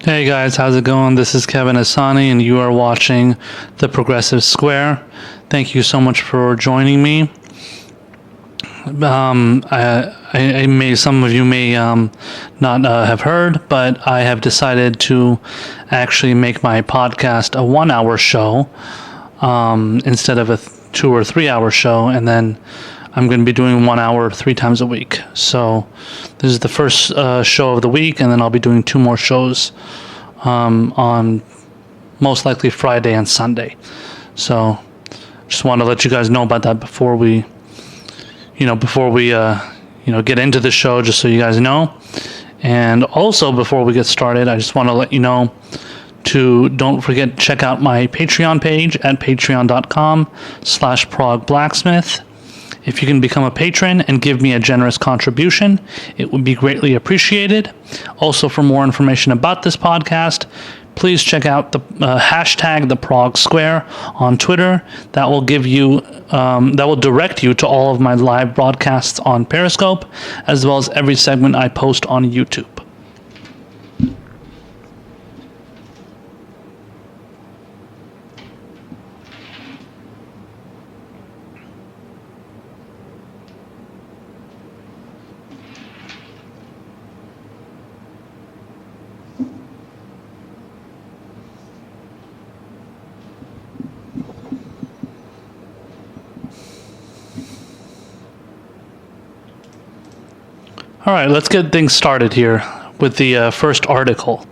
Hey guys, how's it going? This is Kevin Asani, and you are watching The Progressive Square. Thank you so much for joining me. Some of you may not have heard, but I have decided to actually make my podcast a 1 hour show instead of a 2 or 3 hour show, and then I'm going to be doing 1 hour 3 times a week. So this is the first show of the week, and then I'll be doing 2 more shows on most likely Friday and Sunday. So just want to let you guys know about that before we get into the show, just so you guys know. And also, before we get started, I just want to let you know to don't forget to check out my Patreon page at patreon.com/progblacksmith. If you can become a patron and give me a generous contribution, it would be greatly appreciated. Also, for more information about this podcast, please check out the hashtag the Prog Square on Twitter. That will direct you to all of my live broadcasts on Periscope, as well as every segment I post on YouTube. All right, let's get things started here with the first article.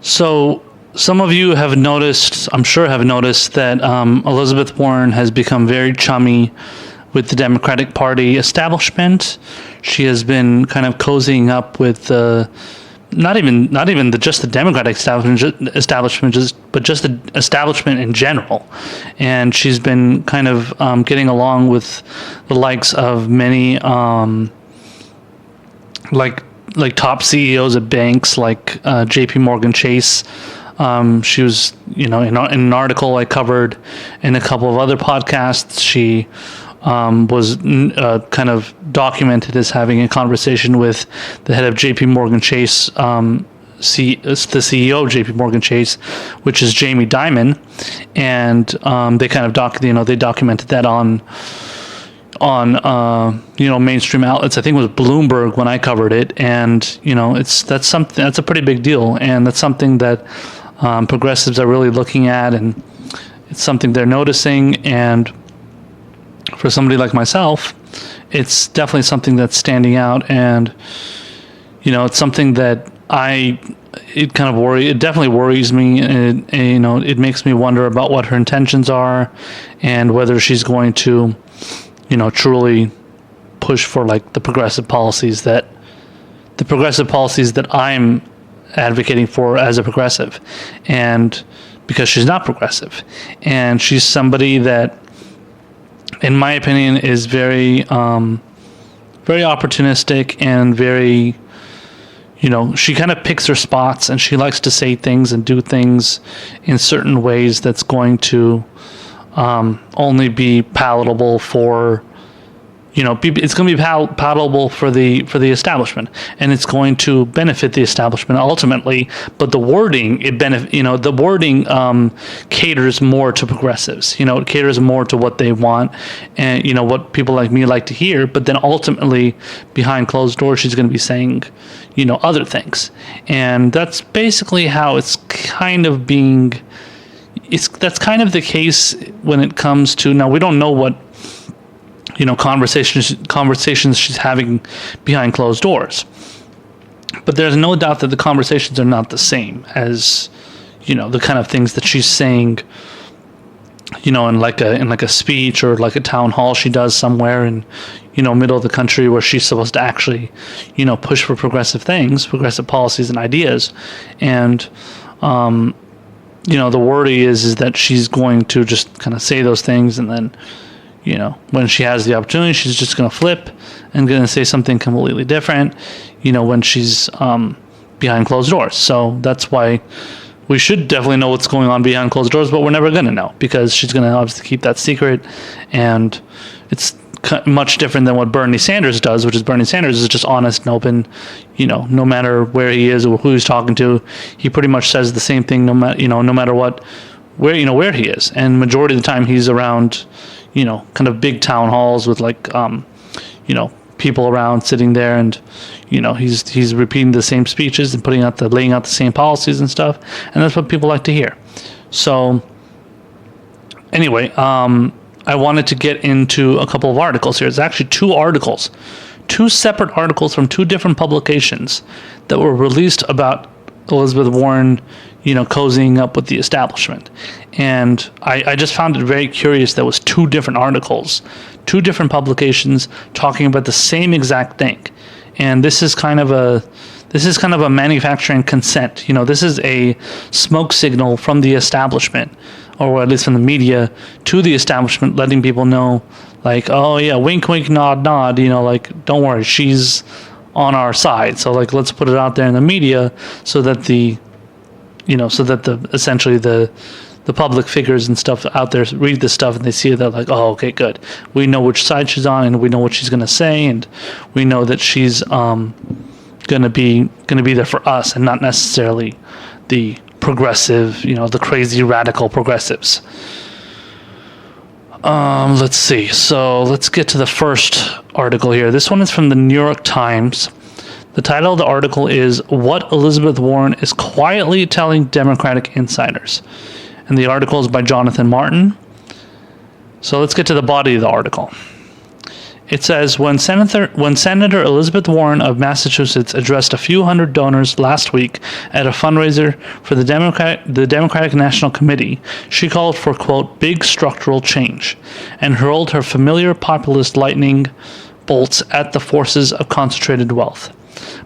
So some of you have noticed, I'm sure have noticed, that Elizabeth Warren has become very chummy with the Democratic Party establishment. She has been kind of cozying up with not even just the Democratic establishment, but just the establishment in general. And she's been kind of getting along with the likes of many like top CEOs of banks, like J.P. Morgan Chase. She was, in an article I covered in a couple of other podcasts, she was kind of documented as having a conversation with the head of J.P. Morgan Chase, the CEO of J.P. Morgan Chase, which is Jamie Dimon, and they kind of they documented that on mainstream outlets. I think it was Bloomberg when I covered it, and that's a pretty big deal, and that's something that progressives are really looking at, and it's something they're noticing. And for somebody like myself, it's definitely something that's standing out, and it's something that it definitely worries me, and it makes me wonder about what her intentions are, and whether she's going to truly push for like the progressive policies that I'm advocating for as a progressive, and because she's not progressive, and she's somebody that, in my opinion, is very opportunistic and very, she kind of picks her spots, and she likes to say things and do things in certain ways that's going to only be palatable for, it's going to be palatable for the establishment, and it's going to benefit the establishment ultimately. But the wording, the wording caters more to progressives. It caters more to what they want, and what people like me like to hear. But then ultimately, behind closed doors, she's going to be saying, other things, and that's basically how it's kind of being. That's kind of the case when it comes to, now we don't know what conversations she's having behind closed doors, but there's no doubt that the conversations are not the same as the kind of things that she's saying in like a speech or like a town hall she does somewhere in middle of the country, where she's supposed to actually push for progressive policies and ideas. And the worry is that she's going to just kind of say those things, and then, when she has the opportunity, she's just going to flip and going to say something completely different, when she's behind closed doors. So that's why we should definitely know what's going on behind closed doors, but we're never going to know, because she's going to obviously keep that secret, and it's much different than what Bernie Sanders does, which is Bernie Sanders is just honest and open. No matter where he is or who he's talking to, he pretty much says the same thing. No matter what, where he is, and majority of the time he's around, kind of big town halls with like, people around sitting there, and he's repeating the same speeches and laying out the same policies and stuff, and that's what people like to hear. So anyway, I wanted to get into a couple of articles here. It's actually two separate articles from two different publications that were released about Elizabeth Warren, cozying up with the establishment. And I just found it very curious. There was two different articles, two different publications talking about the same exact thing. And this is kind of a manufacturing consent. This is a smoke signal from the establishment, or at least from the media, to the establishment, letting people know, like, oh yeah, wink, wink, nod, nod, like, don't worry, she's on our side. So like, let's put it out there in the media so that essentially the public figures and stuff out there read this stuff and they see it, they're like, oh, okay, good. We know which side she's on, and we know what she's going to say, and we know that she's gonna be there for us and not necessarily the progressive, the crazy radical progressives. Let's see. So let's get to the first article here. This one is from the New York Times. The title of the article is "What Elizabeth Warren is Quietly Telling Democratic Insiders," and the article is by Jonathan Martin. So let's get to the body of the article. It says, when Senator Elizabeth Warren of Massachusetts addressed a few hundred donors last week at a fundraiser for the Democratic National Committee, she called for, quote, big structural change, and hurled her familiar populist lightning bolts at the forces of concentrated wealth.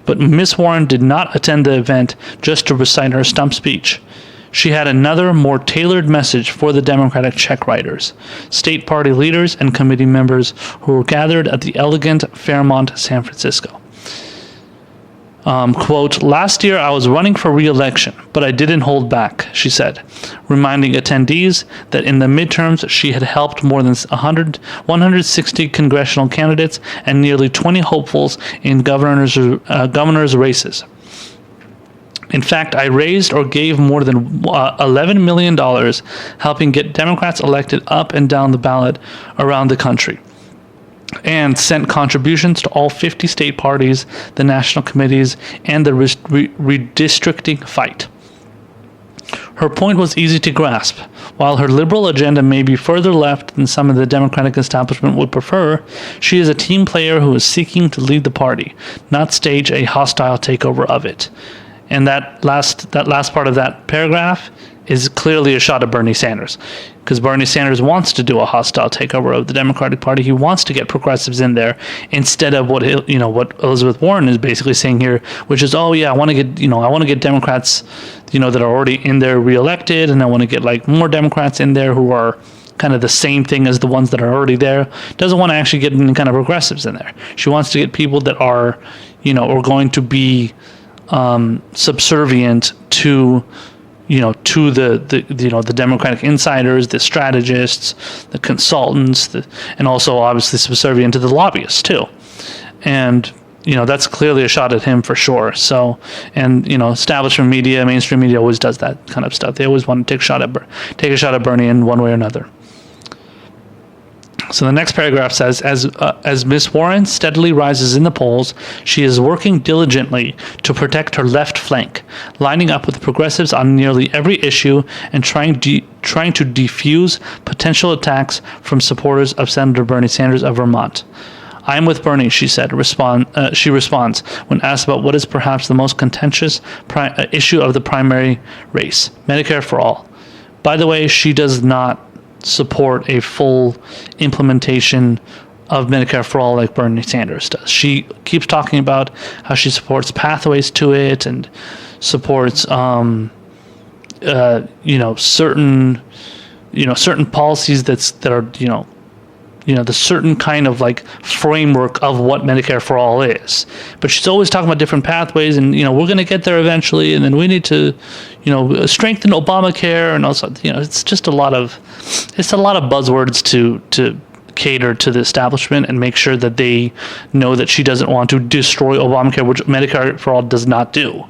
But Miss Warren did not attend the event just to recite her stump speech. She had another, more tailored message for the Democratic check writers, state party leaders, and committee members who were gathered at the elegant Fairmont, San Francisco. Quote, last year I was running for re-election, but I didn't hold back, she said, reminding attendees that in the midterms she had helped more than 160 congressional candidates and nearly 20 hopefuls in governor's races. In fact, I raised or gave more than $11 million, helping get Democrats elected up and down the ballot around the country, and sent contributions to all 50 state parties, the national committees, and the redistricting fight. Her point was easy to grasp. While her liberal agenda may be further left than some of the Democratic establishment would prefer, she is a team player who is seeking to lead the party, not stage a hostile takeover of it. And that last part of that paragraph is clearly a shot at Bernie Sanders, because Bernie Sanders wants to do a hostile takeover of the Democratic Party. He wants to get progressives in there instead of what Elizabeth Warren is basically saying here, which is, oh yeah, I want to get Democrats, that are already in there reelected, and I want to get like more Democrats in there who are kind of the same thing as the ones that are already there. Doesn't want to actually get any kind of progressives in there. She wants to get people that are, are going to be subservient to the Democratic insiders, the strategists, the consultants, and also obviously subservient to the lobbyists too. And that's clearly a shot at him for sure. So, and establishment media, mainstream media always does that kind of stuff. They always want to take a shot at Bernie in one way or another. So the next paragraph says, as Miss Warren steadily rises in the polls, she is working diligently to protect her left flank, lining up with progressives on nearly every issue and trying to defuse potential attacks from supporters of Senator Bernie Sanders of Vermont. I'm with Bernie, she said. She responds when asked about what is perhaps the most contentious issue of the primary race, Medicare for all. By the way, she does not support a full implementation of Medicare for all like Bernie Sanders does. She keeps talking about how she supports pathways to it and supports certain policies that are the certain kind of like framework of what Medicare for all is. But she's always talking about different pathways, and we're going to get there eventually, and then we need to strengthen Obamacare, and also it's just a lot of buzzwords to cater to the establishment and make sure that they know that she doesn't want to destroy Obamacare, which Medicare for All does not do.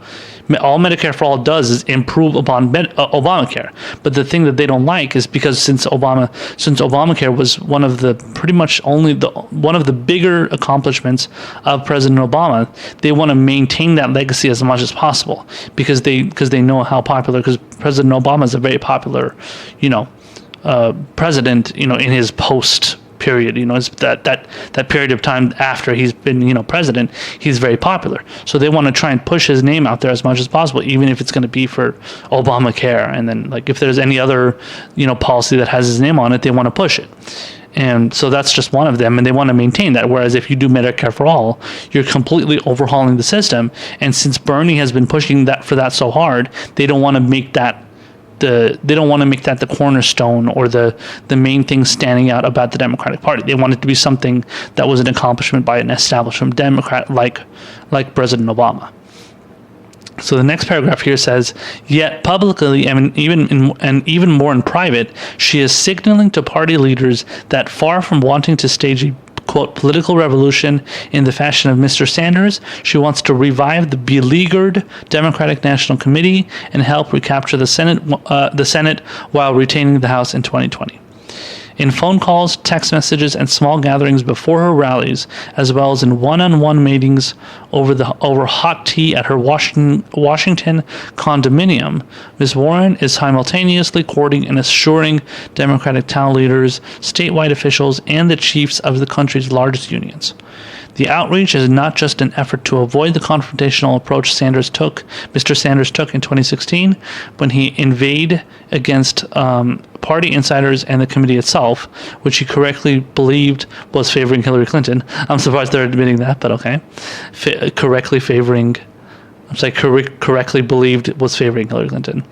All Medicare for All does is improve upon Obamacare. But the thing that they don't like is because since Obamacare was one of the one of the bigger accomplishments of President Obama, they want to maintain that legacy as much as possible because they know how popular, because President Obama is a very popular, president, in his post period, it's that period of time after he's been, president, he's very popular. So they want to try and push his name out there as much as possible, even if it's going to be for Obamacare. And then, like, if there's any other, policy that has his name on it, they want to push it. And so that's just one of them, and they want to maintain that. Whereas if you do Medicare for All, you're completely overhauling the system. And since Bernie has been pushing for that so hard, they don't want to make that the cornerstone or the main thing standing out about the Democratic Party. They want it to be something that was an accomplishment by an establishment Democrat like President Obama. So the next paragraph here says, yet publicly and even more in private, she is signaling to party leaders that far from wanting to stage a quote, political revolution in the fashion of Mr. Sanders, she wants to revive the beleaguered Democratic National Committee and help recapture the Senate while retaining the House in 2020. In phone calls, text messages, and small gatherings before her rallies, as well as in one-on-one meetings over hot tea at her Washington condominium, Ms. Warren is simultaneously courting and assuring Democratic town leaders, statewide officials, and the chiefs of the country's largest unions. The outreach is not just an effort to avoid the confrontational approach Mr. Sanders took in 2016 when he inveighed against party insiders and the committee itself, which he correctly believed was favoring Hillary Clinton. I'm surprised they're admitting that, but okay. Correctly believed was favoring Hillary Clinton.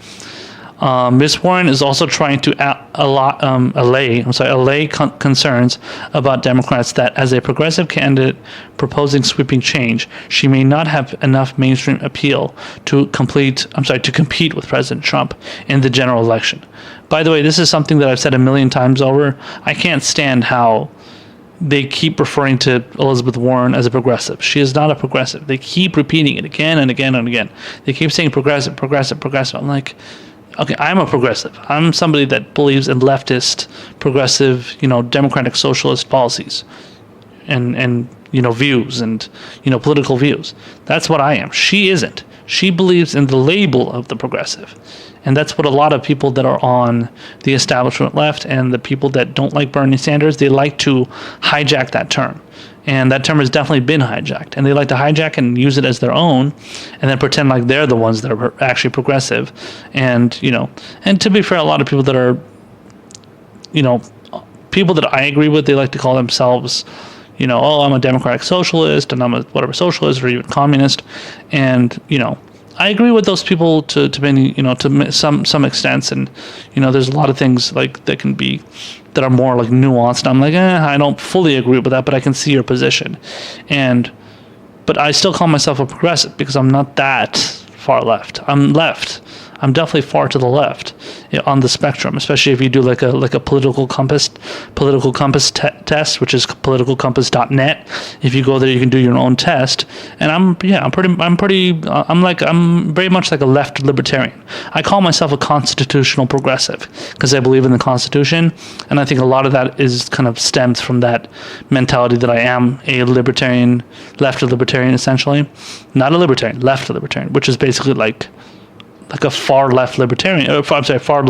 Ms. Warren is also trying to allay concerns about Democrats that as a progressive candidate proposing sweeping change, she may not have enough mainstream appeal to compete with President Trump in the general election. By the way, this is something that I've said a million times over. I can't stand how they keep referring to Elizabeth Warren as a progressive. She is not a progressive. They keep repeating it again and again and again. They keep saying progressive, progressive, progressive. I'm like, okay, I'm a progressive. I'm somebody that believes in leftist, progressive, democratic socialist policies and views and, political views. That's what I am. She isn't. She believes in the label of the progressive. And that's what a lot of people that are on the establishment left and the people that don't like Bernie Sanders, they like to hijack that term. And that term has definitely been hijacked. And they like to hijack and use it as their own and then pretend like they're the ones that are actually progressive. And, and to be fair, a lot of people that are, people that I agree with, they like to call themselves, I'm a democratic socialist and I'm a whatever socialist or even communist. And, I agree with those people to many, to some extent. And, there's a lot of things like that are more like nuanced. I'm like, I don't fully agree with that, but I can see your position. But I still call myself a progressive because I'm not that far left. I'm left. I'm definitely far to the left on the spectrum, especially if you do like a political compass test, which is politicalcompass.net. If you go there, you can do your own test. And I'm very much like a left libertarian. I call myself a constitutional progressive because I believe in the Constitution, and I think a lot of that is kind of stems from that mentality that I am a libertarian, left libertarian essentially, not a libertarian, left libertarian, which is basically like a far left libertarian, far left, far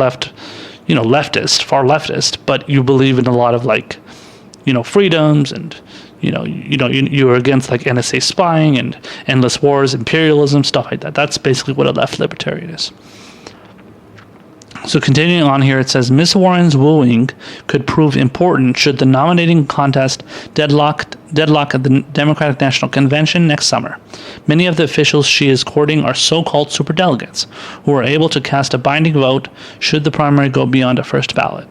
leftist, but you believe in a lot of freedoms and, you're against like NSA spying and endless wars, imperialism, stuff like that. That's basically what a left libertarian is. So continuing on here, it says, Miss Warren's wooing could prove important should the nominating contest deadlock at the Democratic National Convention next summer. Many of the officials she is courting are so-called superdelegates who are able to cast a binding vote should the primary go beyond a first ballot.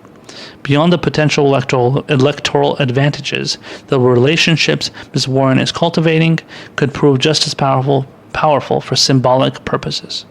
Beyond the potential electoral advantages, the relationships Ms. Warren is cultivating could prove just as powerful for symbolic purposes.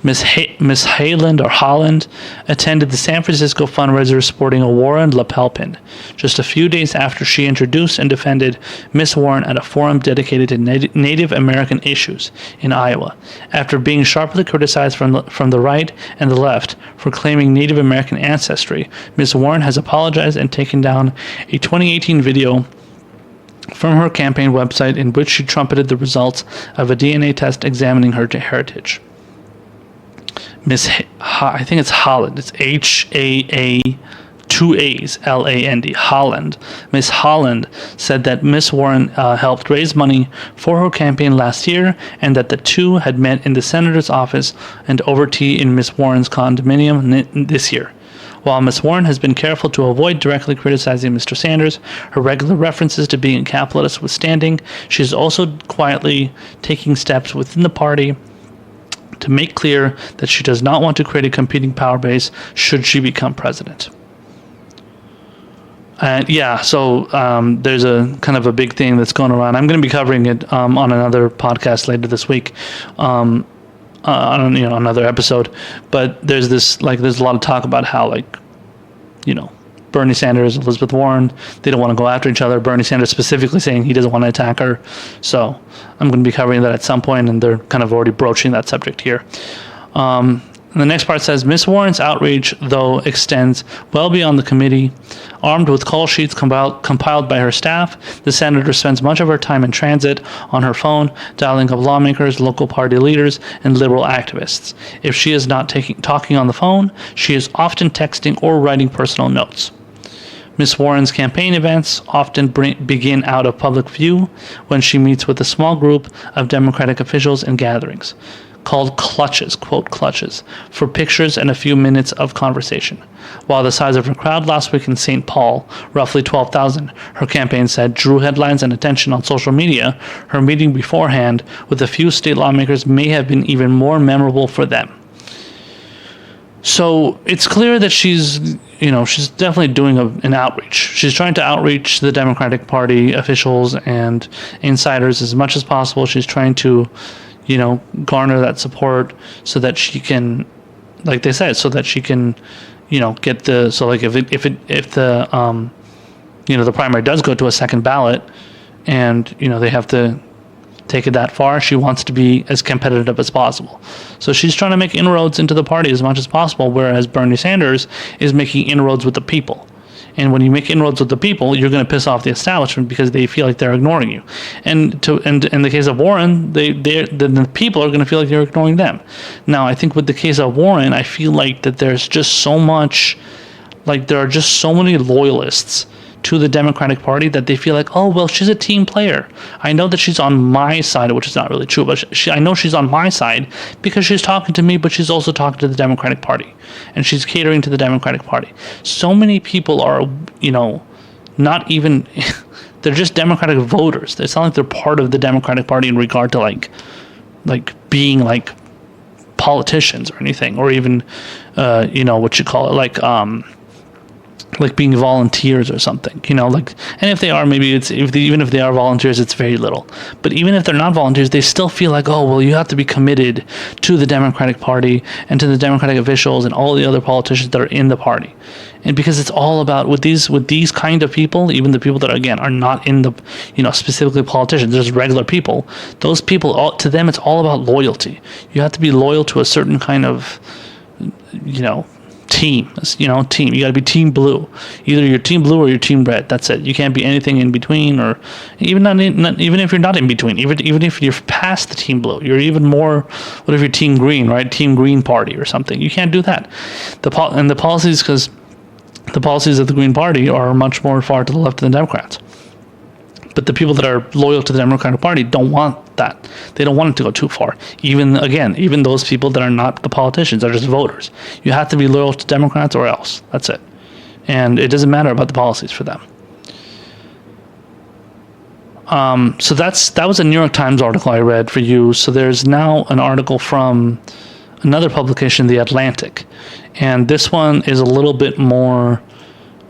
Miss Holland attended the San Francisco fundraiser sporting a Warren lapel pin, just a few days after she introduced and defended Miss Warren at a forum dedicated to Native American issues in Iowa, after being sharply criticized from the right and the left for claiming Native American ancestry. Miss Warren has apologized and taken down a 2018 video from her campaign website in which she trumpeted the results of a DNA test examining her heritage. I think it's Holland. It's Haa, 2 A's, Land. Holland. Miss Holland said that Miss Warren helped raise money for her campaign last year, and that the two had met in the senator's office and over tea in Miss Warren's condominium this year. While Miss Warren has been careful to avoid directly criticizing Mr. Sanders, her regular references to being a capitalist withstanding, she is also quietly taking steps within the party to make clear that she does not want to create a competing power base should she become president. And so there's a kind of a big thing that's going around. I'm going to be covering it on another podcast later this week, on another episode. But there's there's a lot of talk about how Bernie Sanders, Elizabeth Warren, they don't want to go after each other. Bernie Sanders specifically saying he doesn't want to attack her. So I'm going to be covering that at some point, and they're kind of already broaching that subject here. And the next part says, Miss Warren's outreach, though, extends well beyond the committee. Armed with call sheets compiled by her staff, the senator spends much of her time in transit, on her phone, dialing up lawmakers, local party leaders, and liberal activists. If she is not talking on the phone, she is often texting or writing personal notes. Miss Warren's campaign events often begin out of public view when she meets with a small group of Democratic officials in gatherings, called clutches, quote clutches, for pictures and a few minutes of conversation. While the size of her crowd last week in St. Paul, roughly 12,000, her campaign said, drew headlines and attention on social media, her meeting beforehand with a few state lawmakers may have been even more memorable for them. So it's clear that she's definitely doing an outreach. She's trying to outreach the Democratic Party officials and insiders as much as possible. She's trying to, garner that support so that she can, like they said, so that she can, get the, so like if the the primary does go to a second ballot, and they have to take it that far, she wants to be as competitive as possible. So she's trying to make inroads into the party as much as possible, whereas Bernie Sanders is making inroads with the people. And when you make inroads with the people, you're going to piss off the establishment because they feel like they're ignoring you. And in the case of Warren, the people are going to feel like they're ignoring them. Now, I think with the case of Warren, I feel like that there's just so much, there are just so many loyalists to the Democratic Party that they feel like, oh, well, she's a team player. I know that she's on my side, which is not really true, but I know she's on my side because she's talking to me, but she's also talking to the Democratic Party, and she's catering to the Democratic Party. So many people are, not even, they're just Democratic voters. It's not like they're part of the Democratic Party in regard to being politicians or anything, or even, what you call it, like being volunteers or something, and if they are, maybe even if they are volunteers, it's very little. But even if they're not volunteers, they still feel like, oh, well, you have to be committed to the Democratic Party and to the Democratic officials and all the other politicians that are in the party. And because it's all about, with these kind of people, even the people that, again, are not in the, specifically politicians, there's regular people, those people, to them, it's all about loyalty. You have to be loyal to a certain kind of, team. You got to be team blue. Either you're team blue or you're team red. That's it. You can't be anything in between, or even even if you're not in between. Even if you're past the team blue, you're even more. What if you're team green, right? Team Green Party or something. You can't do that. The policies of the Green Party are much more far to the left than the Democrats. But the people that are loyal to the Democratic Party don't want that. They don't want it to go too far. Even those people that are not the politicians, are just voters. You have to be loyal to Democrats or else. That's it. And it doesn't matter about the policies for them. So that was a New York Times article I read for you. So there's now an article from another publication, The Atlantic. And this one is a little bit more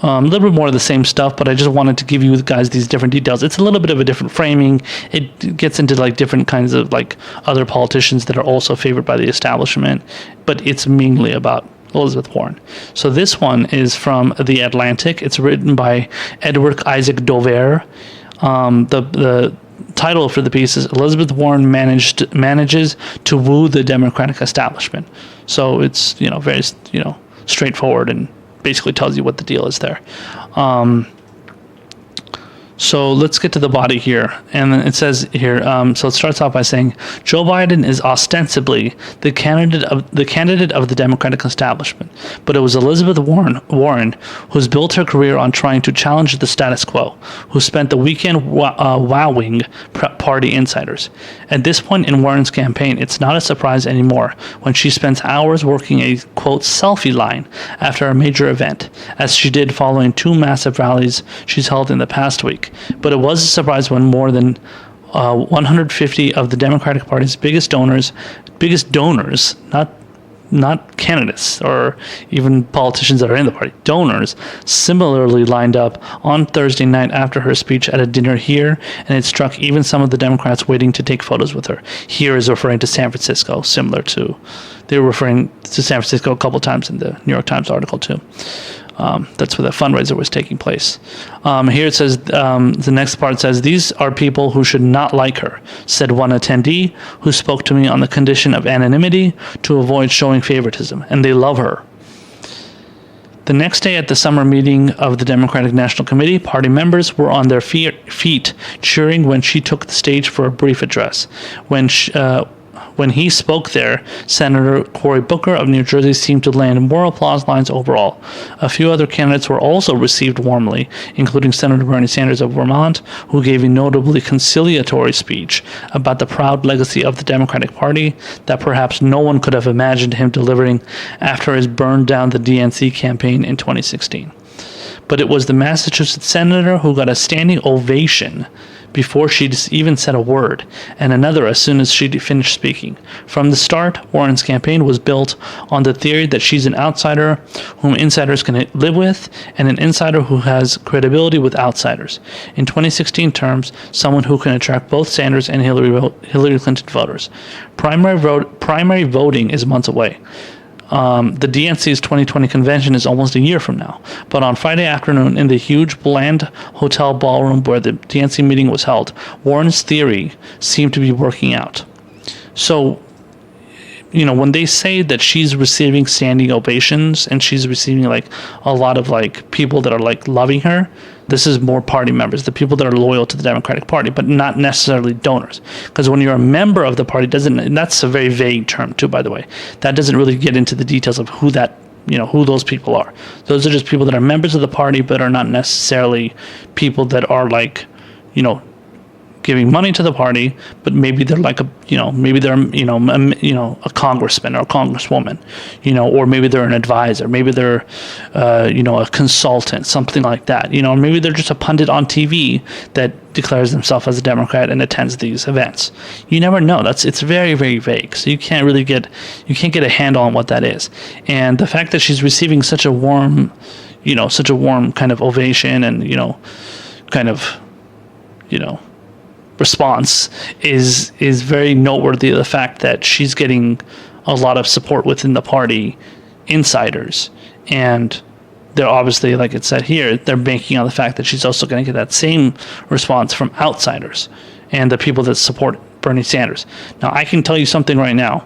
A little bit more of the same stuff, but I just wanted to give you guys these different details. It's a little bit of a different framing. It gets into like different kinds of like other politicians that are also favored by the establishment, but it's mainly about Elizabeth Warren. So this one is from The Atlantic. It's written by Edward Isaac Dover. The title for the piece is Elizabeth Warren manages to woo the Democratic establishment. So it's, very, straightforward and basically tells you what the deal is there. So let's get to the body here. And then it says here, so it starts off by saying, Joe Biden is ostensibly the candidate of the Democratic establishment, but it was Elizabeth Warren who's built her career on trying to challenge the status quo, who spent the weekend wowing party insiders. At this point in Warren's campaign, it's not a surprise anymore when she spends hours working a, quote, selfie line after a major event, as she did following 2 massive rallies she's held in the past week. But it was a surprise when more than 150 of the Democratic Party's biggest donors, not candidates or even politicians that are in the party, donors, similarly lined up on Thursday night after her speech at a dinner here, and it struck even some of the Democrats waiting to take photos with her. Here is referring to San Francisco, they were referring to San Francisco a couple times in the New York Times article too. That's where the fundraiser was taking place. Here it says, the next part says, these are people who should not like her, said one attendee who spoke to me on the condition of anonymity to avoid showing favoritism, and they love her. The next day at the summer meeting of the Democratic National Committee, party members were on their feet cheering when she took the stage for a brief address. When he spoke there, Senator Cory Booker of New Jersey seemed to land more applause lines overall. A few other candidates were also received warmly, including Senator Bernie Sanders of Vermont, who gave a notably conciliatory speech about the proud legacy of the Democratic Party that perhaps no one could have imagined him delivering after his burned down the DNC campaign in 2016. But it was the Massachusetts senator who got a standing ovation before she even said a word, and another as soon as she finished speaking. From the start, Warren's campaign was built on the theory that she's an outsider whom insiders can live with, and an insider who has credibility with outsiders. In 2016 terms, someone who can attract both Sanders and Hillary Clinton voters. Primary voting is months away. The DNC's 2020 convention is almost a year from now, but on Friday afternoon in the huge Bland Hotel ballroom where the DNC meeting was held, Warren's theory seemed to be working out. So, when they say that she's receiving standing ovations and she's receiving like a lot of like people that are like loving her, this is more party members, the people that are loyal to the Democratic Party, but not necessarily donors. Because when you're a member of the party, and that's a very vague term too, by the way. That doesn't really get into the details of who those people are. Those are just people that are members of the party, but are not necessarily people that are like, giving money to the party, but maybe they're like a congressman or a congresswoman, or maybe they're an advisor, maybe they're a consultant, something like that, or maybe they're just a pundit on TV that declares themselves as a Democrat and attends these events. You never know. It's very, very vague. So you can't get a handle on what that is. And the fact that she's receiving such a warm kind of ovation and response is very noteworthy of the fact that she's getting a lot of support within the party insiders, and they're obviously, like it said here, they're banking on the fact that she's also going to get that same response from outsiders and the people that support Bernie Sanders. Now, I can tell you something right now.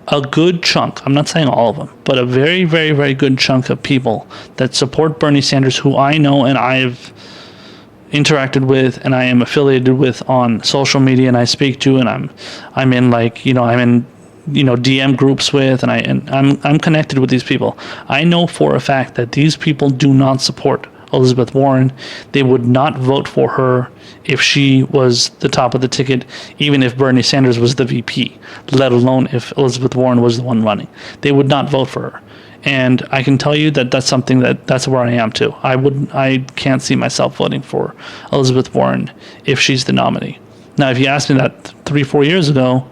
A good chunk, I'm not saying all of them, but a very, very, very good chunk of people that support Bernie Sanders, who I know and I've interacted with and I am affiliated with on social media, and I speak to, and I'm in DM groups with, and I'm connected with these people. I know for a fact that these people do not support Elizabeth Warren. They would not vote for her if she was the top of the ticket, even if Bernie Sanders was the VP, let alone if Elizabeth Warren was the one running. They would not vote for her. And I can tell you that that's something that's where I am too. I can't see myself voting for Elizabeth Warren if she's the nominee. Now, if you asked me that 3-4 years ago,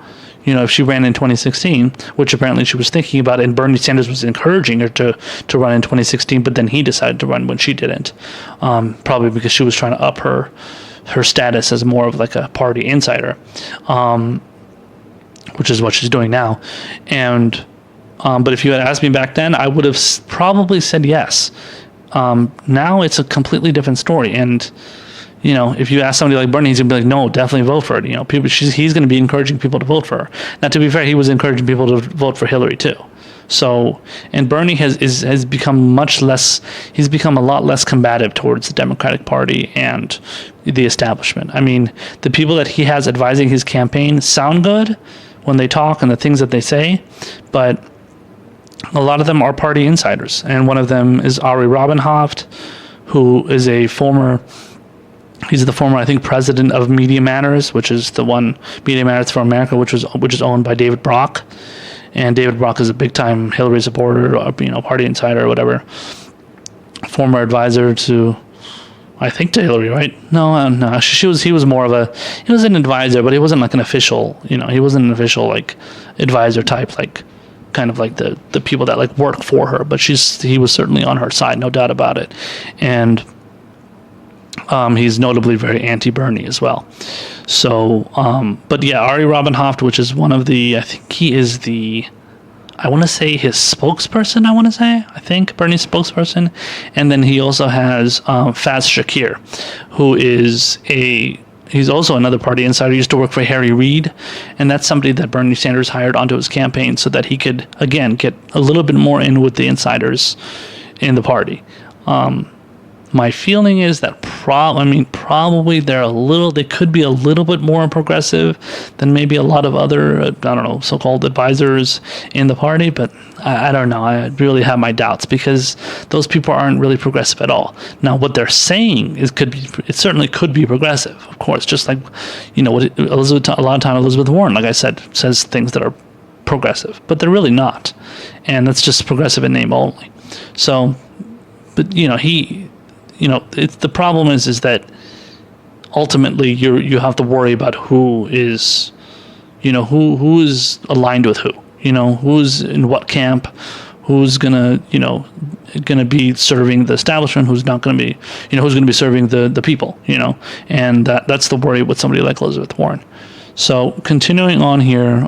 if she ran in 2016, which apparently she was thinking about, and Bernie Sanders was encouraging her to run in 2016, but then he decided to run when she didn't, probably because she was trying to up her status as more of like a party insider, which is what she's doing now. And but if you had asked me back then, I would have probably said yes. Now it's a completely different story, and if you ask somebody like Bernie, he's gonna be like, no, definitely vote for it. He's gonna be encouraging people to vote for her. Now, to be fair, he was encouraging people to vote for Hillary too. So, and Bernie has become much less. He's become a lot less combative towards the Democratic Party and the establishment. I mean, the people that he has advising his campaign sound good when they talk and the things that they say, but a lot of them are party insiders, and one of them is Ari Robinhoft, who is he's the former, I think, president of Media Matters, which is the one, Media Matters for America, which is owned by David Brock. And David Brock is a big-time Hillary supporter, party insider or whatever. Former advisor to, I think, to Hillary, right? No. He was more of he was an advisor, but he wasn't like an official, he wasn't an official, like, advisor type, like, kind of like the people that, like, work for her. But he was certainly on her side, no doubt about it. And he's notably very anti-Bernie as well. So, but yeah, Ari Robinhoft, which is one of I think he is I want to say his spokesperson, I think Bernie's spokesperson. And then he also has Faiz Shakir, who is he's also another party insider. He used to work for Harry Reid, and that's somebody that Bernie Sanders hired onto his campaign so that he could, again, get a little bit more in with the insiders in the party. My feeling is that probably they could be a little bit more progressive than maybe a lot of other, so-called advisors in the party, but I don't know. I really have my doubts because those people aren't really progressive at all. Now, what they're saying it certainly could be progressive, of course, just like, what a lot of time Elizabeth Warren, like I said, says things that are progressive, but they're really not. And that's just progressive in name only. So, but, the problem is that ultimately you have to worry about who is aligned with who, who's in what camp, who's gonna be serving the establishment, who's not gonna be, who's gonna be serving the people, and that's the worry with somebody like Elizabeth Warren. So continuing on here,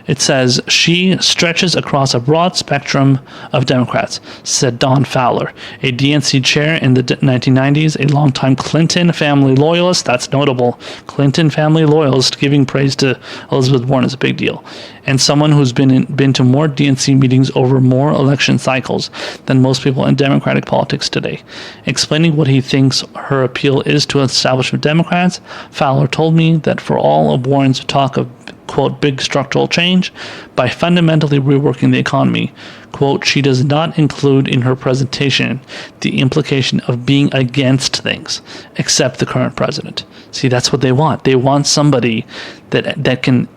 it says, she stretches across a broad spectrum of Democrats, said Don Fowler, a DNC chair in the 1990s, a longtime Clinton family loyalist. That's notable. Clinton family loyalist giving praise to Elizabeth Warren is a big deal. And someone who's been to more DNC meetings over more election cycles than most people in Democratic politics today. Explaining what he thinks her appeal is to establishment Democrats, Fowler told me that for all of Warren's talk of, quote, big structural change, by fundamentally reworking the economy, quote, she does not include in her presentation the implication of being against things, except the current president. See, that's what they want. They want somebody that can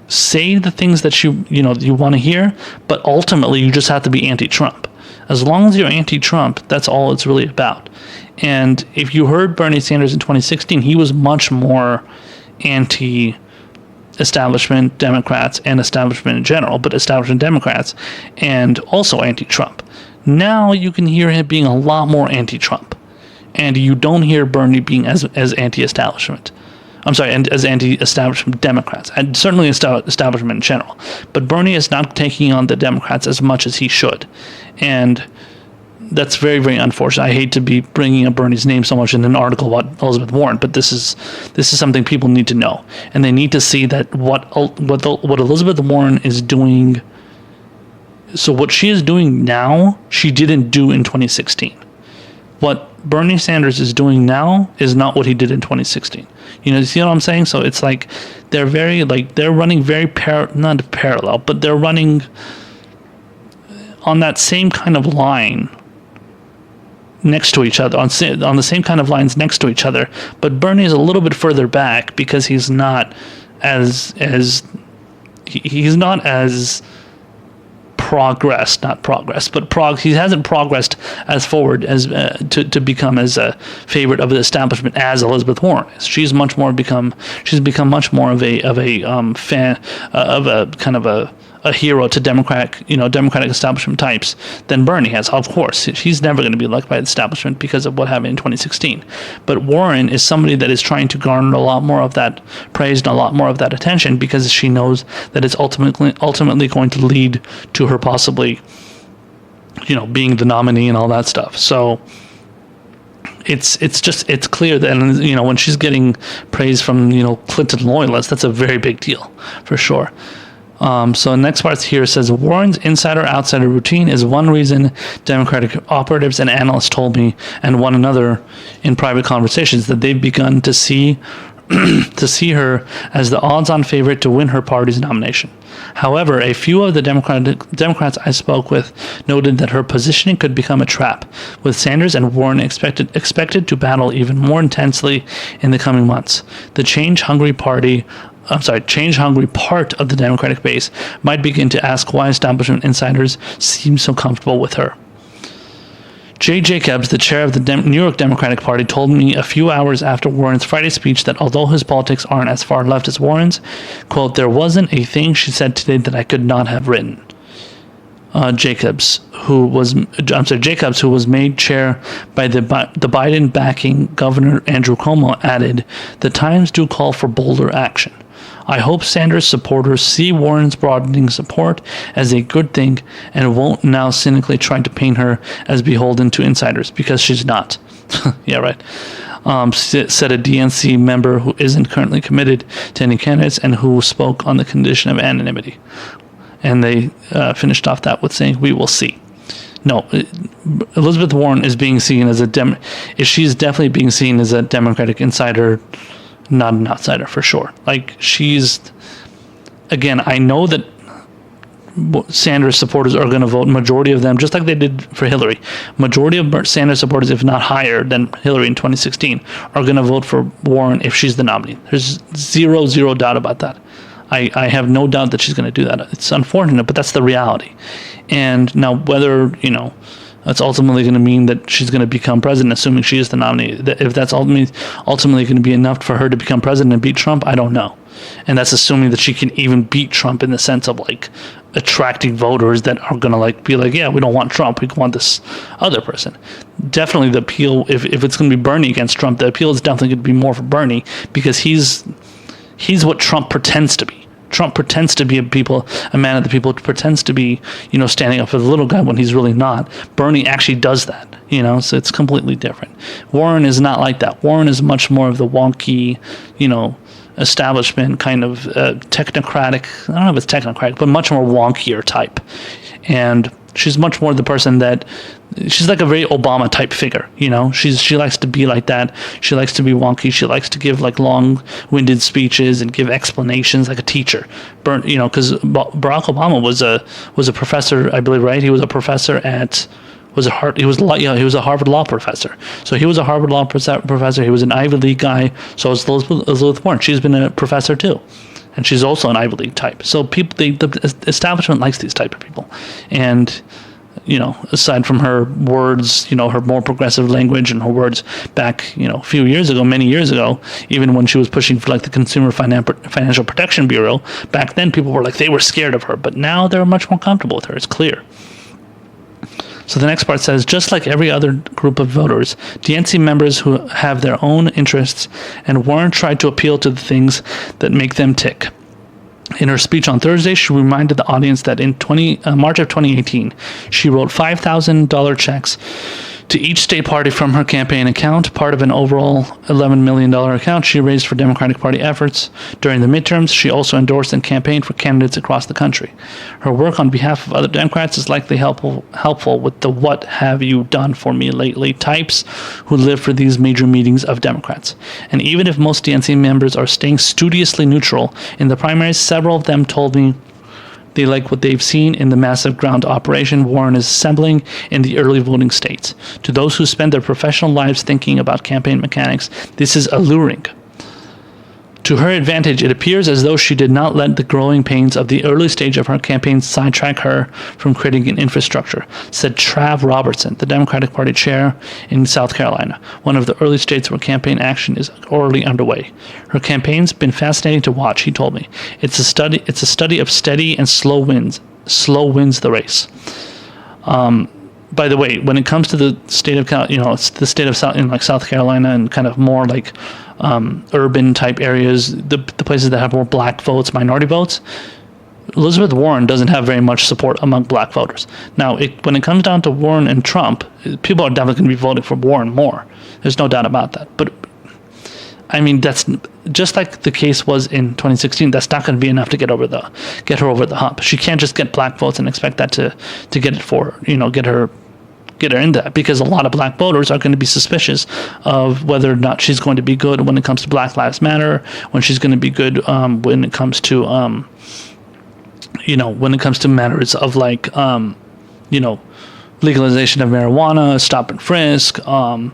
say the things that you want to hear, but ultimately you just have to be anti-Trump. As long as you're anti-Trump, that's all it's really about. And if you heard Bernie Sanders in 2016, he was much more anti-establishment Democrats and establishment in general, but establishment Democrats, and also anti-Trump. Now you can hear him being a lot more anti-Trump, and you don't hear Bernie being as anti-establishment. I'm sorry, and as anti-establishment Democrats, and certainly establishment in general. But Bernie is not taking on the Democrats as much as he should, and that's very, very unfortunate. I hate to be bringing up Bernie's name so much in an article about Elizabeth Warren, but this is something people need to know, and they need to see that what Elizabeth Warren is doing. So what she is doing now, she didn't do in 2016. What Bernie Sanders is doing now is not what he did in 2016. You see what I'm saying? So it's like they're running very not parallel, but they're running on that same kind of line next to each other, on the same kind of lines next to each other. But Bernie is a little bit further back because he's not as progressed, not progress, but he hasn't progressed as forward as to become as a favorite of the establishment as Elizabeth Warren is. She's become much more of a fan of a kind of a hero to democratic establishment types than Bernie has. Of course, he's never going to be liked by the establishment because of what happened in 2016. But Warren is somebody that is trying to garner a lot more of that praise and a lot more of that attention because she knows that it's ultimately going to lead to her possibly, being the nominee and all that stuff. So it's clear that, when she's getting praise from, Clinton loyalists, that's a very big deal for sure. So the next part here says, Warren's insider-outsider routine is one reason Democratic operatives and analysts told me and one another in private conversations that they've begun to see her as the odds-on favorite to win her party's nomination. However, a few of the Democrats I spoke with noted that her positioning could become a trap, with Sanders and Warren expected to battle even more intensely in the coming months. The change-hungry part of the Democratic base might begin to ask why establishment insiders seem so comfortable with her. Jay Jacobs, the chair of the New York Democratic Party, told me a few hours after Warren's Friday speech that although his politics aren't as far left as Warren's, quote, there wasn't a thing she said today that I could not have written. Jacobs, who was made chair by the Biden-backing Governor Andrew Cuomo, added, "The times do call for bolder action. I hope Sanders supporters see Warren's broadening support as a good thing and won't now cynically try to paint her as beholden to insiders, because she's not." Yeah, right. Said a DNC member who isn't currently committed to any candidates and who spoke on the condition of anonymity. And they finished off that with saying, "We will see." No, Elizabeth Warren is being seen as she's definitely being seen as a Democratic insider, not an outsider for sure. Like, again, I know that Sanders supporters are going to vote, majority of them, just like they did for Hillary. Majority of Sanders supporters, if not higher than Hillary in 2016, are going to vote for Warren if she's the nominee. There's zero doubt about that. I have no doubt that she's going to do that. It's unfortunate, but that's the reality. And now whether, that's ultimately going to mean that she's going to become president, assuming she is the nominee. If that's ultimately going to be enough for her to become president and beat Trump, I don't know. And that's assuming that she can even beat Trump in the sense of attracting voters that are going to be yeah, we don't want Trump, we want this other person. Definitely the appeal, if it's going to be Bernie against Trump, the appeal is definitely going to be more for Bernie because he's what Trump pretends to be. Trump pretends to be a man of the people, pretends to be, standing up for the little guy when he's really not. Bernie actually does that, so it's completely different. Warren is not like that. Warren is much more of the wonky, establishment kind of technocratic. I don't know if it's technocratic, but much more wonkier type. And she's much more the person that she's like a very Obama type figure, she likes to be like that. She likes to be wonky. She likes to give long-winded speeches and give explanations like a teacher. Because Barack Obama was a professor, I believe, right? He was a professor at he was a Harvard law professor. So he was a Harvard law professor. He was an Ivy League guy. So was Elizabeth Warren. She's been a professor too. And she's also an Ivy League type. So the establishment likes these type of people. And, aside from her words, her more progressive language and her words back, many years ago, even when she was pushing for the Consumer Financial Protection Bureau, back then people were they were scared of her. But now they're much more comfortable with her. It's clear. So the next part says, just like every other group of voters, DNC members who have their own interests, and Warren tried to appeal to the things that make them tick. In her speech on Thursday, she reminded the audience that in March of 2018, she wrote $5,000 checks to each state party from her campaign account, part of an overall $11 million account she raised for Democratic Party efforts. During the midterms, she also endorsed and campaigned for candidates across the country. Her work on behalf of other Democrats is likely helpful with the "what have you done for me lately" types who live for these major meetings of Democrats. And even if most DNC members are staying studiously neutral in the primaries, several of them told me they like what they've seen in the massive ground operation Warren is assembling in the early voting states. To those who spend their professional lives thinking about campaign mechanics, this is alluring. To her advantage, it appears as though she did not let the growing pains of the early stage of her campaign sidetrack her from creating an infrastructure, said Trav Robertson, the Democratic Party chair in South Carolina, one of the early states where campaign action is already underway. Her campaign's been fascinating to watch, he told me. It's a study of steady and slow wins. Slow wins the race. By the way, when it comes to the state of it's the state of South Carolina and kind of more like urban type areas, the places that have more black votes, minority votes, Elizabeth Warren doesn't have very much support among black voters. Now, when it comes down to Warren and Trump, people are definitely going to be voting for Warren more. There's no doubt about that. But I mean, that's just like the case was in 2016. That's not going to be enough to get her over the hump. She can't just get black votes and expect that to get it for get her in that, because a lot of black voters are going to be suspicious of whether or not she's going to be good when it comes to Black Lives Matter, when she's going to be good when it comes to when it comes to matters of like legalization of marijuana, stop and frisk, the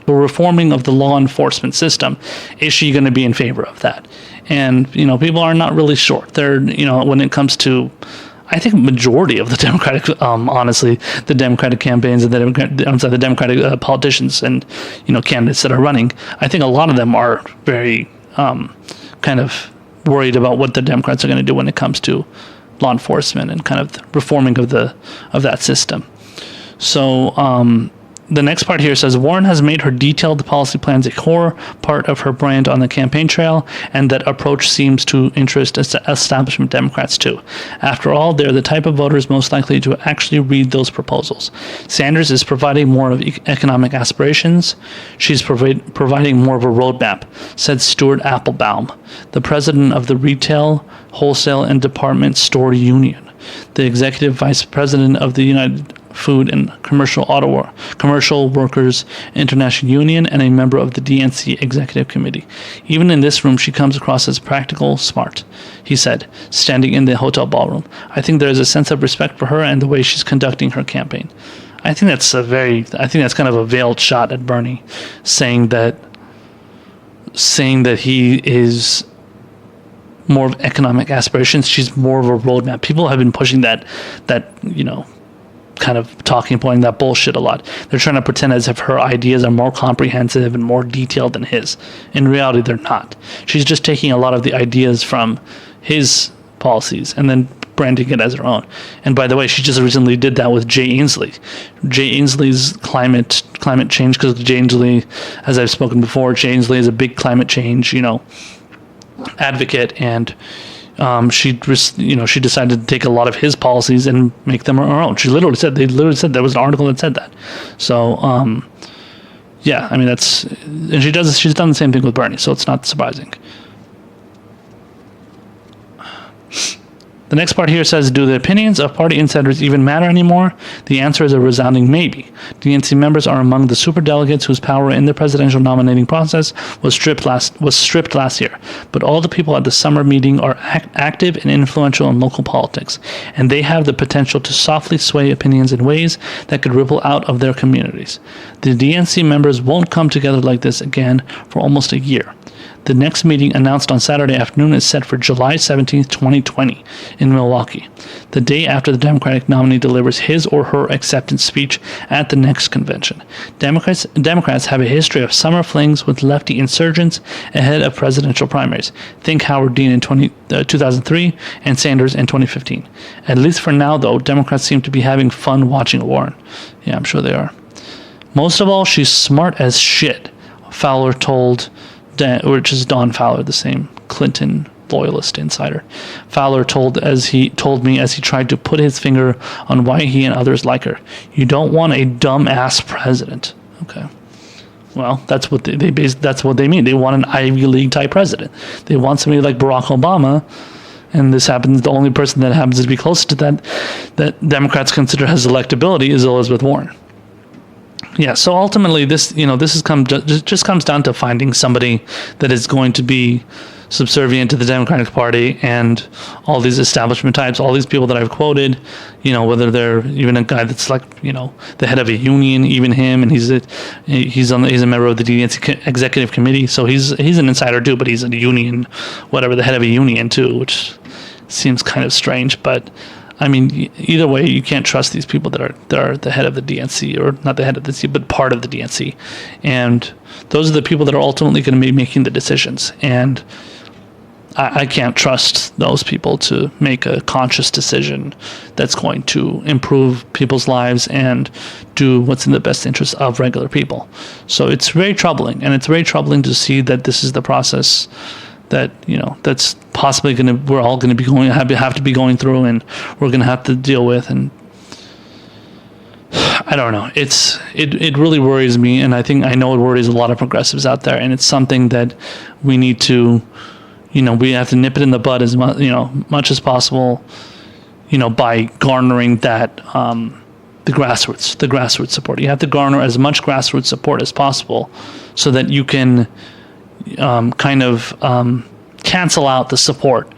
reforming of the law enforcement system. Is she going to be in favor of that? And people are not really sure. They're when it comes to, I think, majority of the Democratic, honestly, the Democratic campaigns and the Democratic politicians and candidates that are running, I think a lot of them are very kind of worried about what the Democrats are going to do when it comes to law enforcement and kind of the reforming of that system. So the next part here says Warren has made her detailed policy plans a core part of her brand on the campaign trail, and that approach seems to interest establishment Democrats too. After all, they're the type of voters most likely to actually read those proposals. Sanders is providing more of economic aspirations. She's providing more of a roadmap, said Stuart Applebaum, the president of the Retail, Wholesale, and Department Store Union, the executive vice president of the United Food and Commercial Workers International Union, and a member of the DNC Executive Committee. Even in this room, she comes across as practical, smart, he said, standing in the hotel ballroom. I think there is a sense of respect for her and the way she's conducting her campaign. I think that's kind of a veiled shot at Bernie, saying that he is more of economic aspirations. She's more of a roadmap. People have been pushing that kind of talking point, that bullshit a lot. They're trying to pretend as if her ideas are more comprehensive and more detailed than his. In reality, they're not. She's just taking a lot of the ideas from his policies and then branding it as her own. And by the way, she just recently did that with Jay Inslee. Jay Inslee's climate change, because Jay Inslee, as I've spoken before, Jay Inslee is a big climate change, advocate, and she decided to take a lot of his policies and make them her own. They literally said there was an article that said that. So yeah, I mean, and she's done the same thing with Bernie, so it's not surprising. The next part here says, do the opinions of party insiders even matter anymore? The answer is a resounding maybe. DNC members are among the superdelegates whose power in the presidential nominating process was stripped last year. But all the people at the summer meeting are active and influential in local politics, and they have the potential to softly sway opinions in ways that could ripple out of their communities. The DNC members won't come together like this again for almost a year. The next meeting, announced on Saturday afternoon, is set for July 17, 2020, in Milwaukee, the day after the Democratic nominee delivers his or her acceptance speech at the next convention. Democrats have a history of summer flings with lefty insurgents ahead of presidential primaries. Think Howard Dean in 2003 and Sanders in 2015. At least for now, though, Democrats seem to be having fun watching Warren. Yeah, I'm sure they are. Most of all, she's smart as shit, Fowler told, which is Don Fowler, the same Clinton loyalist insider. Fowler told me as he tried to put his finger on why he and others like her. You don't want a dumb-ass president. Okay. Well, that's what that's what they mean. They want an Ivy League type president. They want somebody like Barack Obama, and the only person that happens to be close to that Democrats consider has electability is Elizabeth Warren. Yeah, so ultimately this just comes down to finding somebody that is going to be subservient to the Democratic Party and all these establishment types, all these people that I've quoted, whether they're even a guy that's like, the head of a union, even him, and he's a member of the DNC executive committee, so he's an insider too, but he's a union, whatever, the head of a union too, which seems kind of strange, but I mean, either way, you can't trust these people that are the head of the DNC, or not the head of the DNC, but part of the DNC. And those are the people that are ultimately going to be making the decisions. And I can't trust those people to make a conscious decision that's going to improve people's lives and do what's in the best interest of regular people. So it's very troubling, and it's very troubling to see that this is the process that that's possibly we're all going to be have to be going through, and we're going to have to deal with. And I don't know, it really worries me, and I know it worries a lot of progressives out there, and it's something that we need to we have to nip it in the bud as much as possible, by garnering that the grassroots support. You have to garner as much grassroots support as possible so that you can cancel out the support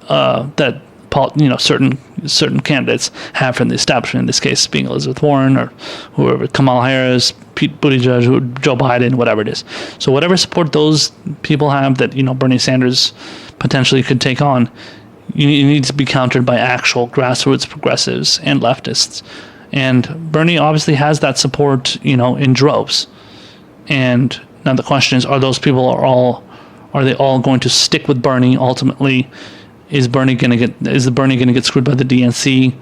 that certain candidates have from the establishment. In this case, being Elizabeth Warren or whoever, Kamala Harris, Pete Buttigieg, Joe Biden, whatever it is. So whatever support those people have that Bernie Sanders potentially could take on, you need to be countered by actual grassroots progressives and leftists. And Bernie obviously has that support, in droves. And now the question is, are those people are they all going to stick with Bernie ultimately? Is Bernie going to get screwed by the DNC?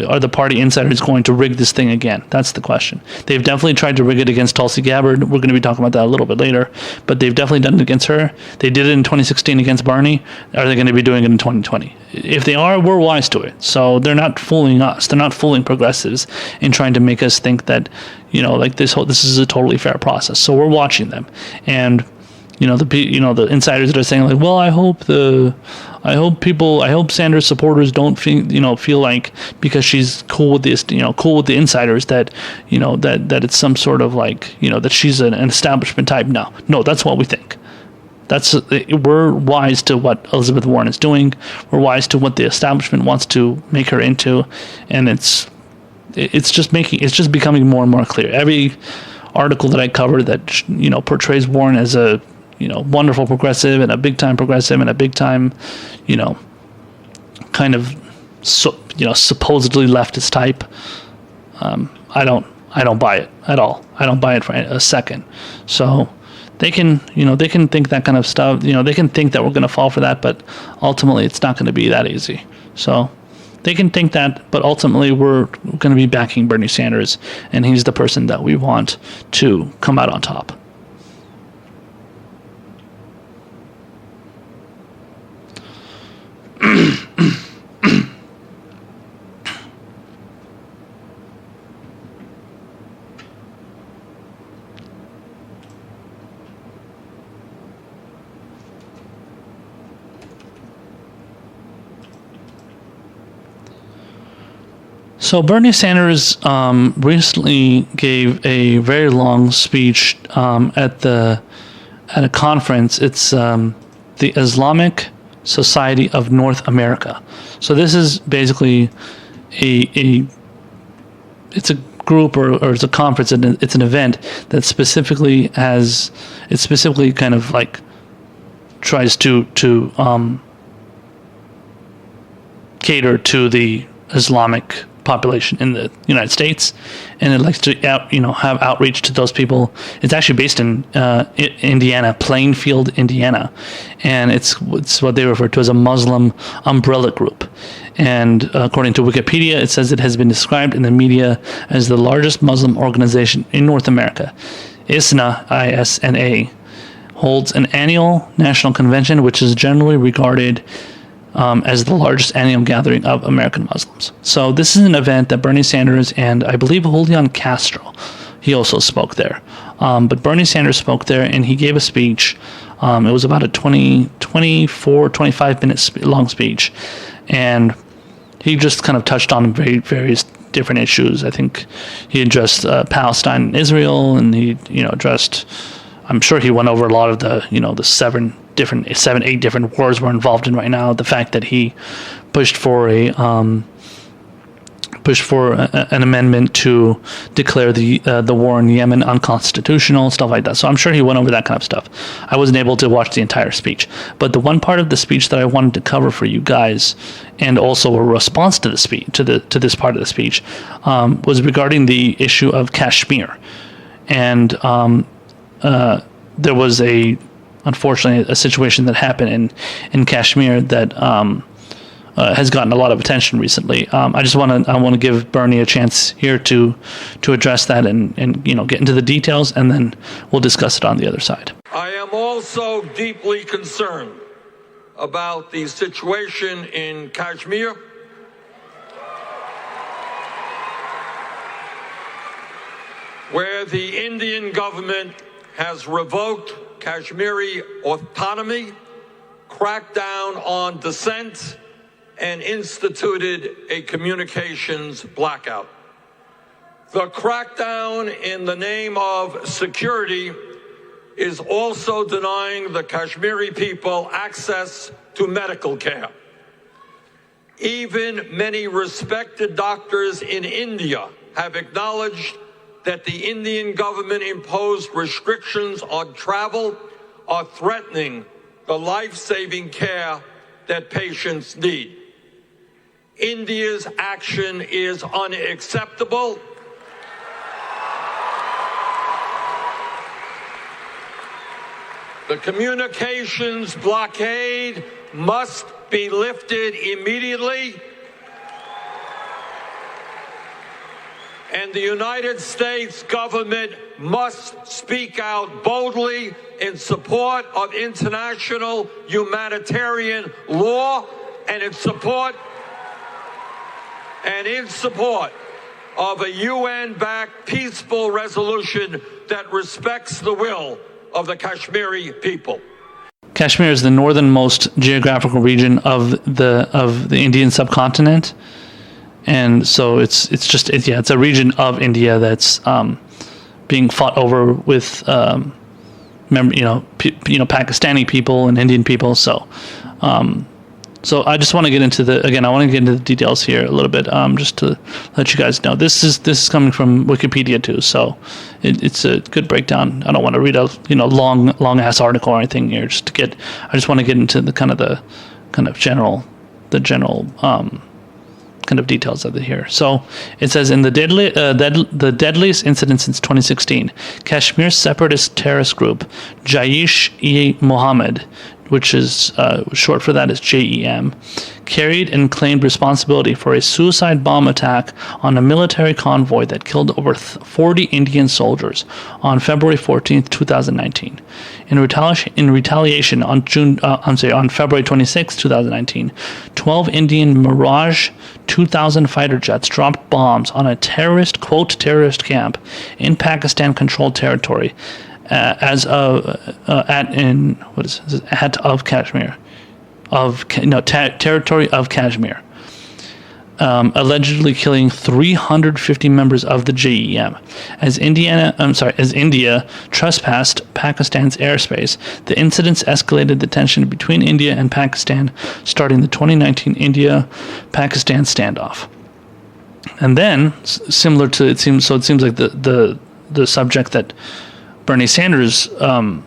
Are the party insiders going to rig this thing again? That's the question. They've definitely tried to rig it against Tulsi Gabbard. We're going to be talking about that a little bit later, but they've definitely done it against her. They did it in 2016 against Bernie. Are they going to be doing it in 2020? If they are, we're wise to it. So they're not fooling us. They're not fooling progressives in trying to make us think that, this is a totally fair process. So we're watching them. And the insiders that are saying like, well, I hope Sanders supporters don't feel like because she's cool with this, cool with the insiders that, that it's some sort of like, that she's an establishment type. No, that's what we think. We're wise to what Elizabeth Warren is doing. We're wise to what the establishment wants to make her into, and it's just becoming more and more clear. Every article that I cover that portrays Warren as a wonderful progressive and a big time progressive and a big time, supposedly leftist type. I don't buy it at all. I don't buy it for a second. So they can think that kind of stuff. They can think that we're going to fall for that, but ultimately it's not going to be that easy. So they can think that, but ultimately we're going to be backing Bernie Sanders, and he's the person that we want to come out on top. So Bernie Sanders recently gave a very long speech at a conference. It's the Islamic Society of North America. So this is basically it's a group or it's a conference, and it's an event that specifically kind of like tries to cater to the Islamic population in the United States, and it likes to have outreach to those people. It's actually based in Indiana, Plainfield, Indiana, and it's what they refer to as a Muslim umbrella group. And according to Wikipedia, it says it has been described in the media as the largest Muslim organization in North America. ISNA holds an annual national convention, which is generally regarded as the largest annual gathering of American Muslims. So this is an event that Bernie Sanders and I believe Julian Castro, he also spoke there. But Bernie Sanders spoke there, and he gave a speech. It was about a 25 minute long speech. And he just kind of touched on various different issues. I think he addressed Palestine and Israel, and he addressed, I'm sure he went over a lot of the, the seven, eight different wars we're involved in right now. The fact that he pushed for an amendment to declare the war in Yemen unconstitutional, stuff like that. So I'm sure he went over that kind of stuff. I wasn't able to watch the entire speech, but the one part of the speech that I wanted to cover for you guys, and also a response to the speech, to this part of the speech, was regarding the issue of Kashmir, and there was unfortunately a situation that happened in Kashmir that has gotten a lot of attention recently. I want to give Bernie a chance here to address that and get into the details, and then we'll discuss it on the other side. I am also deeply concerned about the situation in Kashmir, where the Indian government has revoked Kashmiri autonomy, cracked down on dissent, and instituted a communications blackout. The crackdown in the name of security is also denying the Kashmiri people access to medical care. Even many respected doctors in India have acknowledged that the Indian government imposed restrictions on travel are threatening the life-saving care that patients need. India's action is unacceptable. The communications blockade must be lifted immediately, and the United States government must speak out boldly in support of international humanitarian law and in support of a UN-backed peaceful resolution that respects the will of the Kashmiri people. Kashmir is the northernmost geographical region of the Indian subcontinent, and so it's a region of India that's being fought over with Pakistani people and Indian people. So I just want to get into the details here a little bit, just to let you guys know. This is coming from Wikipedia too, so it's a good breakdown. I don't want to read a long ass article or anything here. I just want to get into the kind of general kind of details of it here. So it says, in the deadliest incident since 2016, Kashmir's separatist terrorist group Jaish-e-Mohammed, which is short for that is JEM, carried and claimed responsibility for a suicide bomb attack on a military convoy that killed over 40 Indian soldiers on February 14th, 2019. In retaliation, on February 26, 2019, 12 Indian Mirage 2000 fighter jets dropped bombs on a terrorist camp in Pakistan-controlled territory territory of Kashmir, allegedly killing 350 members of the JEM. As India trespassed Pakistan's airspace, the incidents escalated the tension between India and Pakistan, starting the 2019 India-Pakistan standoff. And then, similar to it seems like the subject that Bernie Sanders kind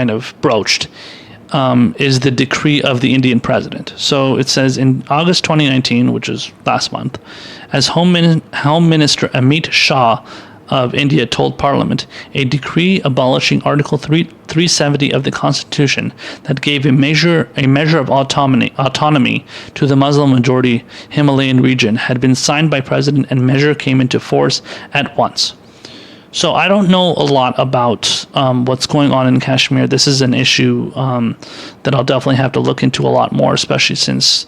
of broached is the decree of the Indian president. So it says, in August 2019, which is last month, as Home Minister Amit Shah of India told Parliament, a decree abolishing Article 370 of the Constitution that gave a measure of autonomy to the Muslim-majority Himalayan region had been signed by President, and measure came into force at once. So I don't know a lot about what's going on in Kashmir. This is an issue that I'll definitely have to look into a lot more, especially since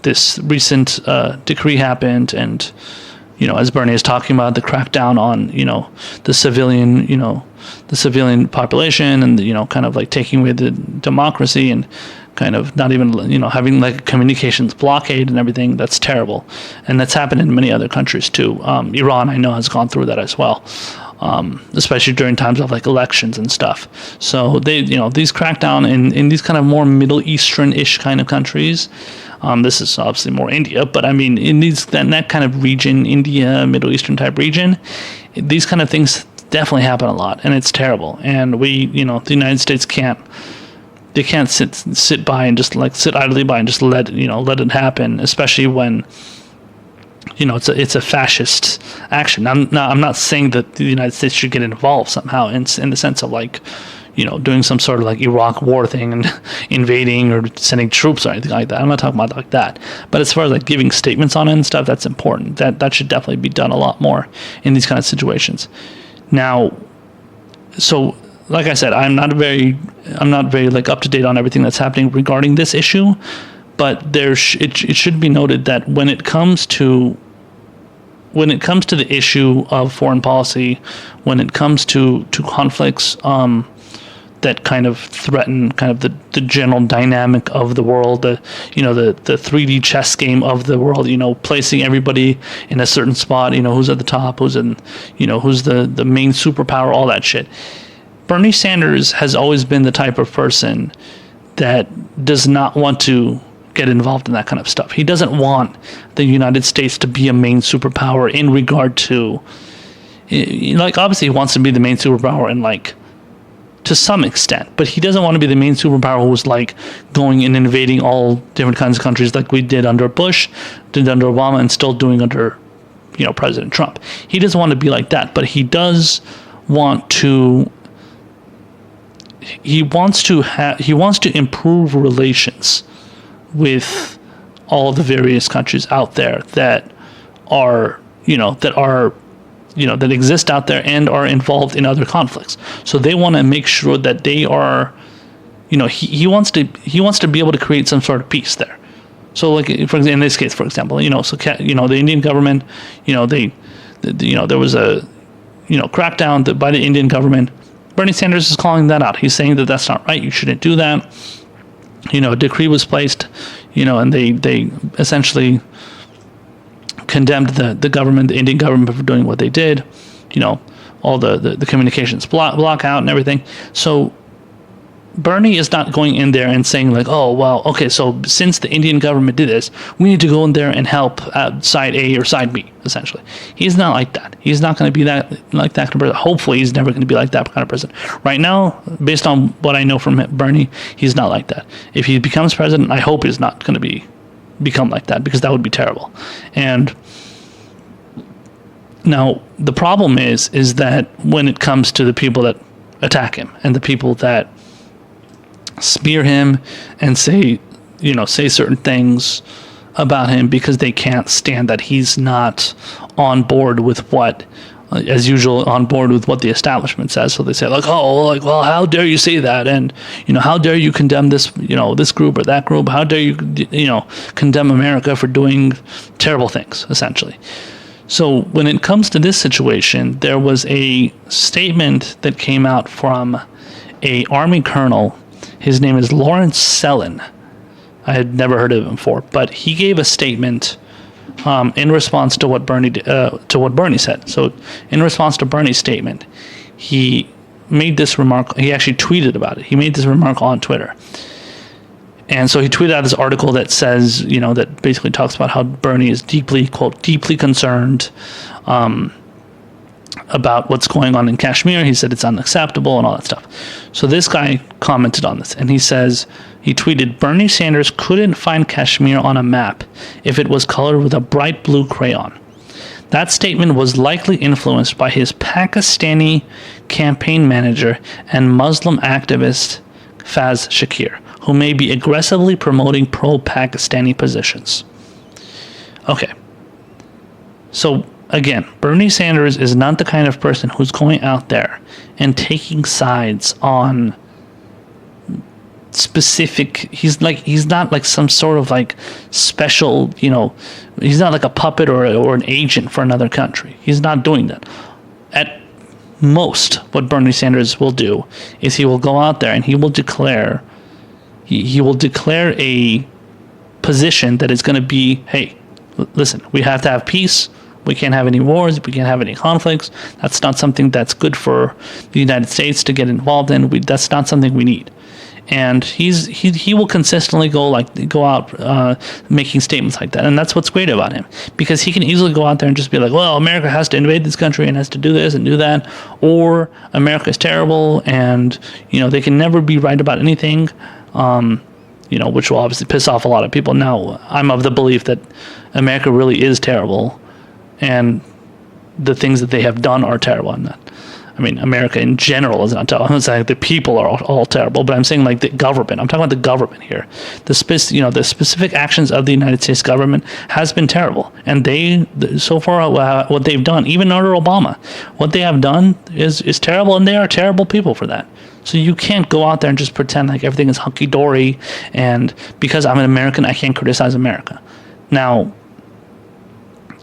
this recent decree happened, and as Bernie is talking about, the crackdown on the civilian population, and kind of like taking away the democracy, and kind of not even having like a communications blockade and everything. That's terrible, and that's happened in many other countries too. Iran, I know, has gone through that as well. especially during times of like elections and stuff. So they, these crackdown in these kind of more Middle Eastern-ish kind of countries. This is obviously more India, but I mean, in that kind of region, India, Middle Eastern type region, these kind of things definitely happen a lot, and it's terrible. And we, the United States can't sit by and just like sit idly by and just let it happen, especially when it's a fascist action. I'm not saying that the United States should get involved somehow in the sense of like, doing some sort of like Iraq war thing and invading or sending troops or anything like that. I'm not talking about like that. But as far as like giving statements on it and stuff, that's important. That should definitely be done a lot more in these kind of situations. Now, so like I said, I'm not very like up to date on everything that's happening regarding this issue, but it should be noted that when it comes to the issue of foreign policy, when it comes to conflicts that kind of threaten kind of the general dynamic of the world, the 3D chess game of the world, placing everybody in a certain spot, who's at the top, who's in, who's the main superpower, all that shit. Bernie Sanders has always been the type of person that does not want to get involved in that kind of stuff. He doesn't want the United States to be a main superpower in regard to, like, obviously he wants to be the main superpower in like, to some extent, but he doesn't want to be the main superpower who's like going and invading all different kinds of countries like we did under Bush, did under Obama, and still doing under, President Trump. He doesn't want to be like that, but he does want to. He wants to improve relations with all the various countries out there that exist out there and are involved in other conflicts. So they want to make sure that they are, he wants to be able to create some sort of peace there. So like in this case, for example, the Indian government, there was a, crackdown by the Indian government. Bernie Sanders is calling that out. He's saying that that's not right. You shouldn't do that. A decree was placed, and they essentially condemned the government, the Indian government, for doing what they did. All the communications block out and everything. So Bernie is not going in there and saying like, oh, well, okay, so since the Indian government did this, we need to go in there and help side A or side B, essentially. He's not like that. He's not going to be that kind of person. Hopefully, he's never going to be like that kind of person. Right now, based on what I know from Bernie, he's not like that. If he becomes president, I hope he's not going to become like that, because that would be terrible. And now, the problem is that when it comes to the people that attack him and the people that smear him and say certain things about him because they can't stand that he's not on board with what, as usual, on board with what the establishment says. So they say like, well, how dare you say that? And, how dare you condemn this, this group or that group? How dare you, condemn America for doing terrible things, essentially. So when it comes to this situation, there was a statement that came out from a Army colonel. His name is Lawrence Sellin. I had never heard of him before, but he gave a statement in response to what Bernie said. So in response to Bernie's statement, he made this remark. He actually tweeted about it. He made this remark on Twitter. And so he tweeted out this article that says, that basically talks about how Bernie is deeply, quote, deeply concerned about what's going on in Kashmir. He said it's unacceptable and all that stuff. So this guy commented on this, and he tweeted, Bernie Sanders couldn't find Kashmir on a map if it was colored with a bright blue crayon. That statement was likely influenced by his Pakistani campaign manager and Muslim activist Faiz Shakir, who may be aggressively promoting pro-Pakistani positions. Okay. So, again, Bernie Sanders is not the kind of person who's going out there and taking sides on specific. He's not like some sort of like special, he's not like a puppet or an agent for another country. He's not doing that. At most, what Bernie Sanders will do is he will go out there and he will declare a position that is going to be, hey, listen, we have to have peace. We can't have any wars. We can't have any conflicts. That's not something that's good for the United States to get involved in. That's not something we need. And he will consistently go out making statements like that, and that's what's great about him, because he can easily go out there and just be like, well, America has to invade this country and has to do this and do that, or America is terrible, and they can never be right about anything, which will obviously piss off a lot of people. Now, I'm of the belief that America really is terrible, and the things that they have done are terrible. America in general is not terrible. I'm not saying the people are all terrible, but I'm saying like the government. I'm talking about the government here. The specific actions of the United States government has been terrible, and so far what they've done, even under Obama, what they have done is terrible, and they are terrible people for that. So you can't go out there and just pretend like everything is hunky dory, and because I'm an American, I can't criticize America. Now,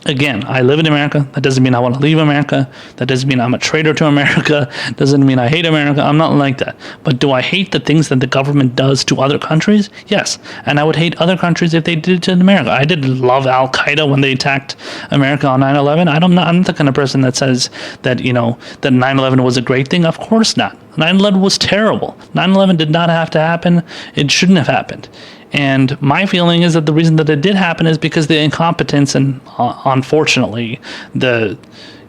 again, I live in America. That doesn't mean I want to leave America. That doesn't mean I'm a traitor to America. Doesn't mean I hate America. I'm not like that. But do I hate the things that the government does to other countries? Yes. And I would hate other countries if they did it to America. I didn't love Al-Qaeda when they attacked America on 9/11. I'm not the kind of person that says that, that 9/11 was a great thing. Of course not. 9/11 was terrible. 9/11 did not have to happen. It shouldn't have happened. And my feeling is that the reason that it did happen is because the incompetence and, unfortunately, the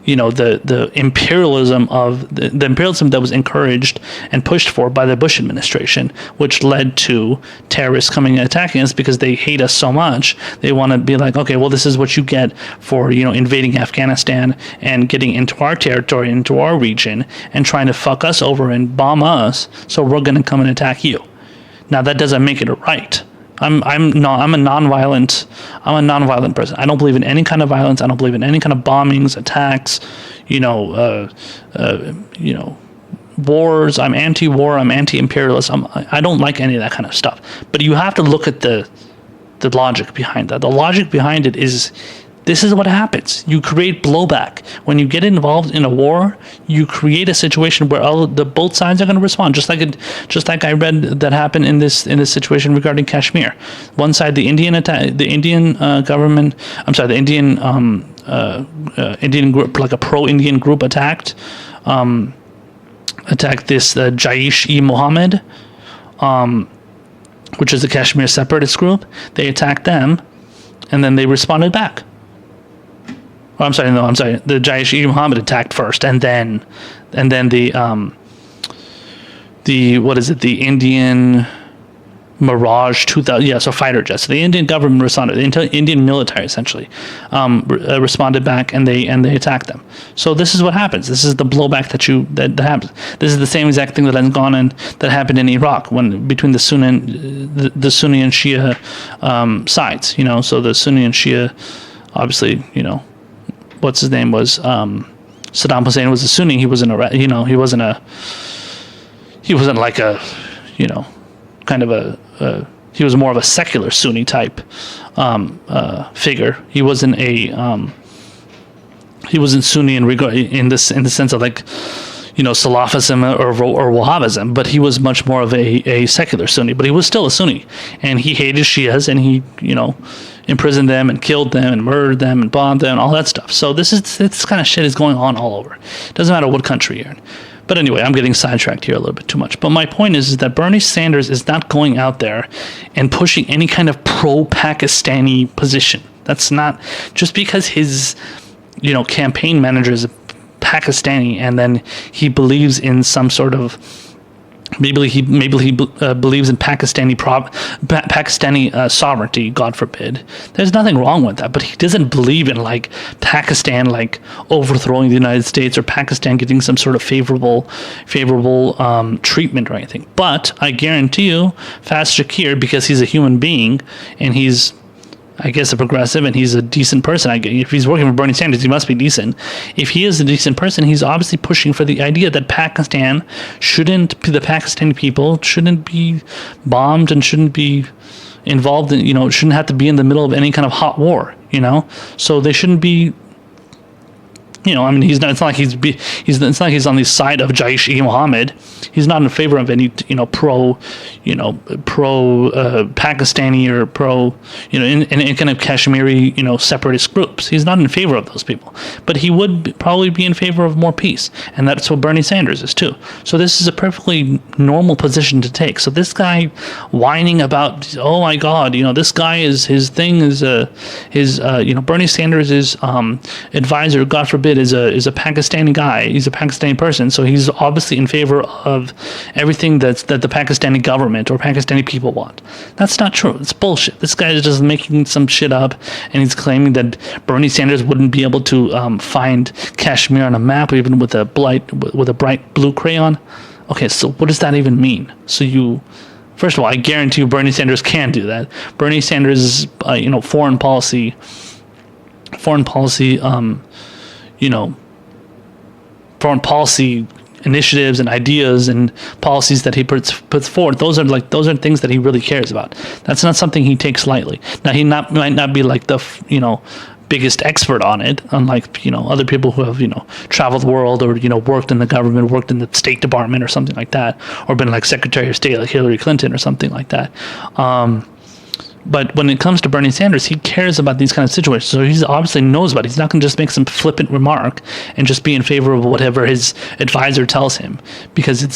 imperialism the imperialism that was encouraged and pushed for by the Bush administration, which led to terrorists coming and attacking us because they hate us so much. They want to be like, okay, well, this is what you get for invading Afghanistan and getting into our territory, into our region, and trying to fuck us over and bomb us. So we're going to come and attack you. Now that doesn't make it right. I'm a nonviolent person. I don't believe in any kind of violence. I don't believe in any kind of bombings, attacks, wars. I'm anti-war. I'm anti-imperialist. I don't like any of that kind of stuff. But you have to look at the logic behind that. The logic behind it is, this is what happens. You create blowback. When you get involved in a war, you create a situation where both sides are going to respond. Just like I read that happened in this situation regarding Kashmir. One side, the Indian group, like a pro-Indian group, attacked this Jaish-e-Mohammed, which is the Kashmir separatist group. They attacked them, and then they responded back. Oh, I'm sorry. The Jaish-e-Mohammed attacked first, and then the Indian Mirage 2000, so fighter jets. The Indian government responded. The Indian military essentially responded back, and they attacked them. So this is what happens. This is the blowback that happens. This is the same exact thing that happened in Iraq between the Sunni and Shia sides. So the Sunni and Shia, obviously, what's his name was Saddam Hussein was a Sunni. He wasn't like a kind of he was more of a secular Sunni type figure. He wasn't Sunni in the sense of like Salafism or Wahhabism, but he was much more of a secular Sunni. But he was still a Sunni, and he hated Shias, and he imprisoned them and killed them and murdered them and bombed them and all that stuff. So this kind of shit is going on all over. It doesn't matter what country you're in. But anyway, I'm getting sidetracked here a little bit too much. But my point is that Bernie Sanders is not going out there and pushing any kind of pro-Pakistani position. That's not just because his campaign manager is Pakistani, and then he believes in some sort of maybe he believes in Pakistani sovereignty, God forbid. There's nothing wrong with that, but he doesn't believe in like Pakistan like overthrowing the United States or Pakistan getting some sort of favorable treatment or anything. But I guarantee you, Faiz Shakir, because he's a human being and he's, I guess, a progressive, and he's a decent person. If he's working for Bernie Sanders, he must be decent. If he is a decent person, he's obviously pushing for the idea that the Pakistani people shouldn't be bombed and shouldn't be involved in, shouldn't have to be in the middle of any kind of hot war, So they shouldn't be, I mean, he's not. It's not like It's not like he's on the side of Jaish-e-Mohammed. He's not in favor of any, pro Pakistani or pro, in kind of Kashmiri, separatist groups. He's not in favor of those people, but he would probably be in favor of more peace, and that's what Bernie Sanders is too. So this is a perfectly normal position to take. So this guy whining about, oh my God, this guy is his thing is Bernie Sanders is advisor, God forbid, is a Pakistani guy. He's a Pakistani person, so he's obviously in favor of everything that the Pakistani government or Pakistani people want. That's not true. It's bullshit. This guy is just making some shit up, and he's claiming that Bernie Sanders wouldn't be able to find Kashmir on a map, even with a bright blue crayon. Okay, so what does that even mean? So first of all, I guarantee you Bernie Sanders can do that. Bernie Sanders' foreign policy, foreign policy initiatives and ideas and policies that he puts forward, those are things that he really cares about. That's not something he takes lightly. Now might not be like the biggest expert on it, unlike other people who have traveled the world or worked in the government, worked in the State Department or something like that, or been like Secretary of State like Hillary Clinton or something like that. But when it comes to Bernie Sanders, he cares about these kind of situations. So he obviously knows about it. He's not going to just make some flippant remark and just be in favor of whatever his advisor tells him, because it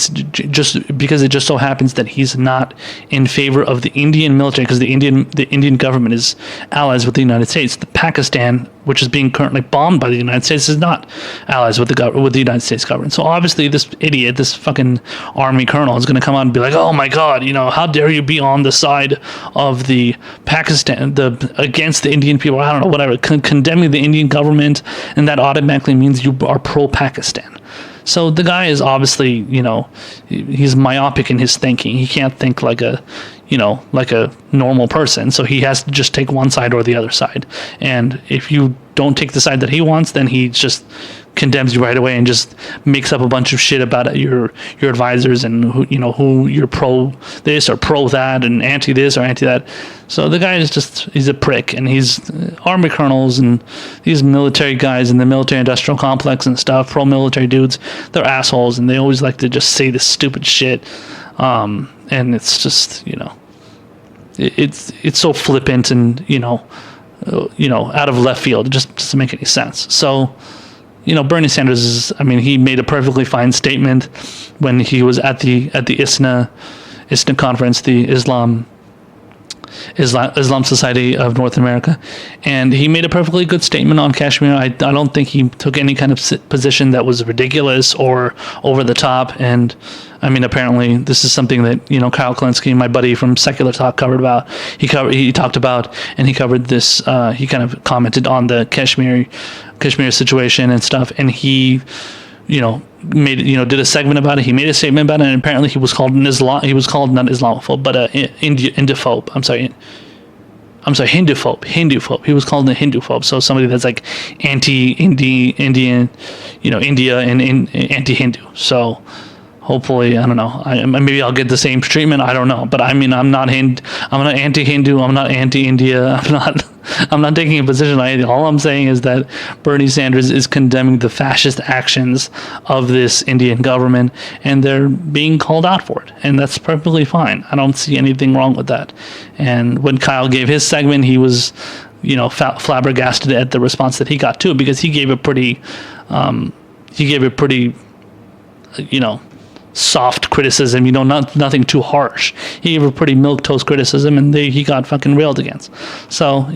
just so happens that he's not in favor of the Indian military, because the Indian government is allies with the United States. The Pakistan, which is being currently bombed by the United States, is not allies with the United States government. So obviously this idiot, this fucking army colonel, is going to come out and be like, oh my God, how dare you be on the side of the Pakistan, against the Indian people, I don't know, whatever, condemning the Indian government, and that automatically means you are pro-Pakistan. So the guy is obviously, he's myopic in his thinking. He can't think like a normal person. So he has to just take one side or the other side. And if you don't take the side that he wants, then he just condemns you right away and just makes up a bunch of shit about your advisors and who you're pro this or pro that and anti this or anti that. So the guy is he's a prick, and he's army colonels and these military guys in the military industrial complex and stuff, pro military dudes, they're assholes, and they always like to just say this stupid shit. And it's just it's so flippant and out of left field. It just doesn't make any sense. So Bernie Sanders he made a perfectly fine statement when he was at the ISNA conference, the Islam Society of North America, and he made a perfectly good statement on Kashmir. I don't think he took any kind of position that was ridiculous or over the top. And apparently this is something that Kyle Klinsky, my buddy from Secular Talk, covered about. He talked about, and he covered this. He kind of commented on the Kashmir situation and stuff, and he did a segment about it. He made a statement about it, and apparently he was called not Islamophobe, but Indophobe. Hinduphobe. He was called a Hinduphobe. So somebody that's like anti-Indian, India and anti-Hindu. So hopefully, I don't know. Maybe I'll get the same treatment. I don't know. But I'm not anti-Hindu. I'm not anti-India. I'm not taking a position on anything. All I'm saying is that Bernie Sanders is condemning the fascist actions of this Indian government, and they're being called out for it. And that's perfectly fine. I don't see anything wrong with that. And when Kyle gave his segment, he was, flabbergasted at the response that he got too, because he gave a pretty, soft criticism, nothing too harsh. He gave a pretty milquetoast criticism, and he got fucking railed against. So,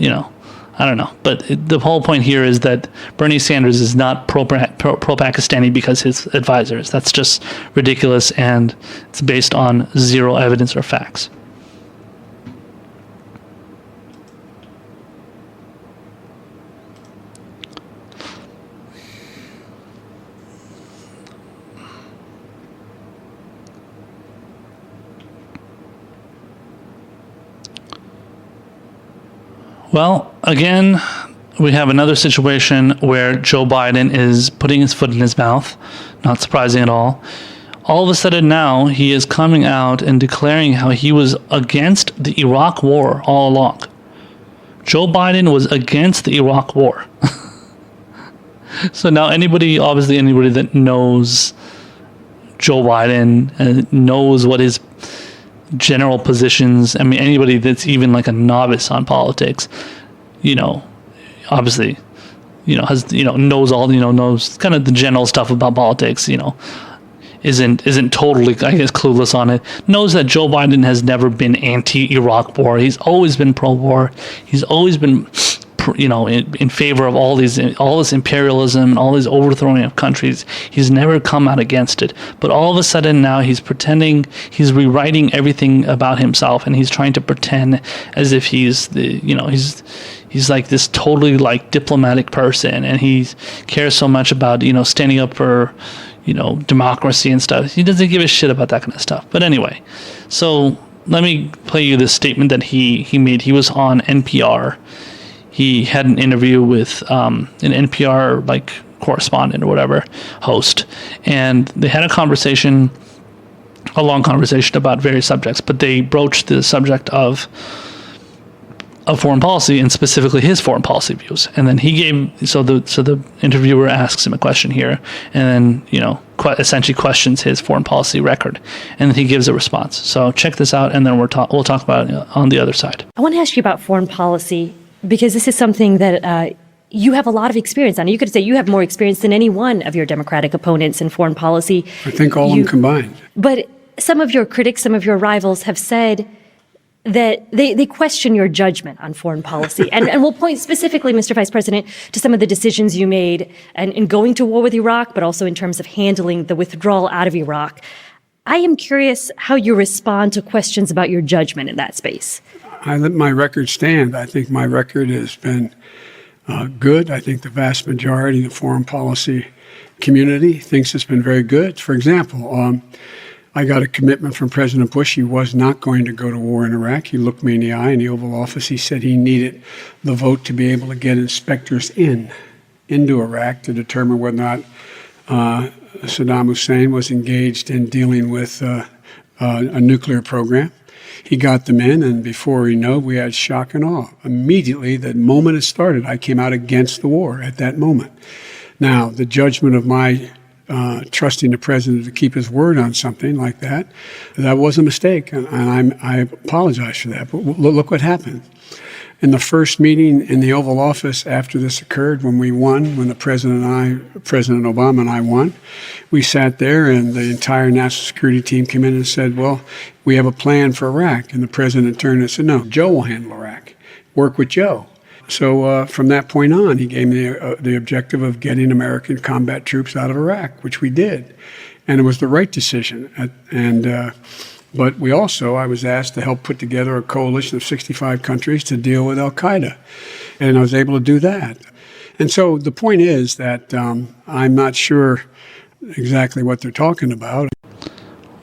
I don't know. But the whole point here is that Bernie Sanders is not pro-Pakistani because his advisors. That's just ridiculous, and it's based on zero evidence or facts. Well, again, we have another situation where Joe Biden is putting his foot in his mouth. Not surprising at all. All of a sudden now, he is coming out and declaring how he was against the Iraq war all along. Joe Biden was against the Iraq war. So now anybody that knows Joe Biden and knows what his general positions, I mean, anybody that's even like a novice on politics, obviously, knows all, knows kind of the general stuff about politics, isn't totally, I guess, clueless on it, knows that Joe Biden has never been anti-Iraq war. He's always been pro-war. He's always been, in favor of all this imperialism and all this overthrowing of countries. He's never come out against it. But all of a sudden now he's pretending, he's rewriting everything about himself, and he's trying to pretend as if he's he's like this totally like diplomatic person, and he cares so much about, standing up for, democracy and stuff. He doesn't give a shit about that kind of stuff. But anyway, so let me play you this statement that he made. He was on NPR. He had an interview with an NPR like correspondent or whatever, host, and they had a long conversation about various subjects, but they broached the subject of foreign policy, and specifically his foreign policy views. And then the interviewer asks him a question here, and then essentially questions his foreign policy record, and then he gives a response. So check this out, and then we'll talk about it on the other side. I want to ask you about foreign policy, because this is something that you have a lot of experience on. You could say you have more experience than any one of your Democratic opponents in foreign policy. I think all of them combined. But some of your critics, some of your rivals have said that they question your judgment on foreign policy. and we'll point specifically, Mr. Vice President, to some of the decisions you made in going to war with Iraq, but also in terms of handling the withdrawal out of Iraq. I am curious how you respond to questions about your judgment in that space. I let my record stand. I think my record has been good. I think the vast majority of the foreign policy community thinks it's been very good. For example, I got a commitment from President Bush. He was not going to go to war in Iraq. He looked me in the eye in the Oval Office. He said he needed the vote to be able to get inspectors into Iraq to determine whether or not Saddam Hussein was engaged in dealing with a nuclear program. He got them in, and before we know, we had shock and awe. Immediately, the moment it started, I came out against the war at that moment. Now, the judgment of my trusting the president to keep his word on something like that was a mistake, and I apologize for that. But look what happened. In the first meeting in the Oval Office after this occurred, when we won, when President Obama and I won, we sat there and the entire national security team came in and said, well, we have a plan for Iraq. And the president turned and said, no, Joe will handle Iraq. Work with Joe. So from that point on, he gave me the objective of getting American combat troops out of Iraq, which we did. And it was the right decision. But I was asked to help put together a coalition of 65 countries to deal with al-Qaeda. And I was able to do that. And so the point is that I'm not sure exactly what they're talking about.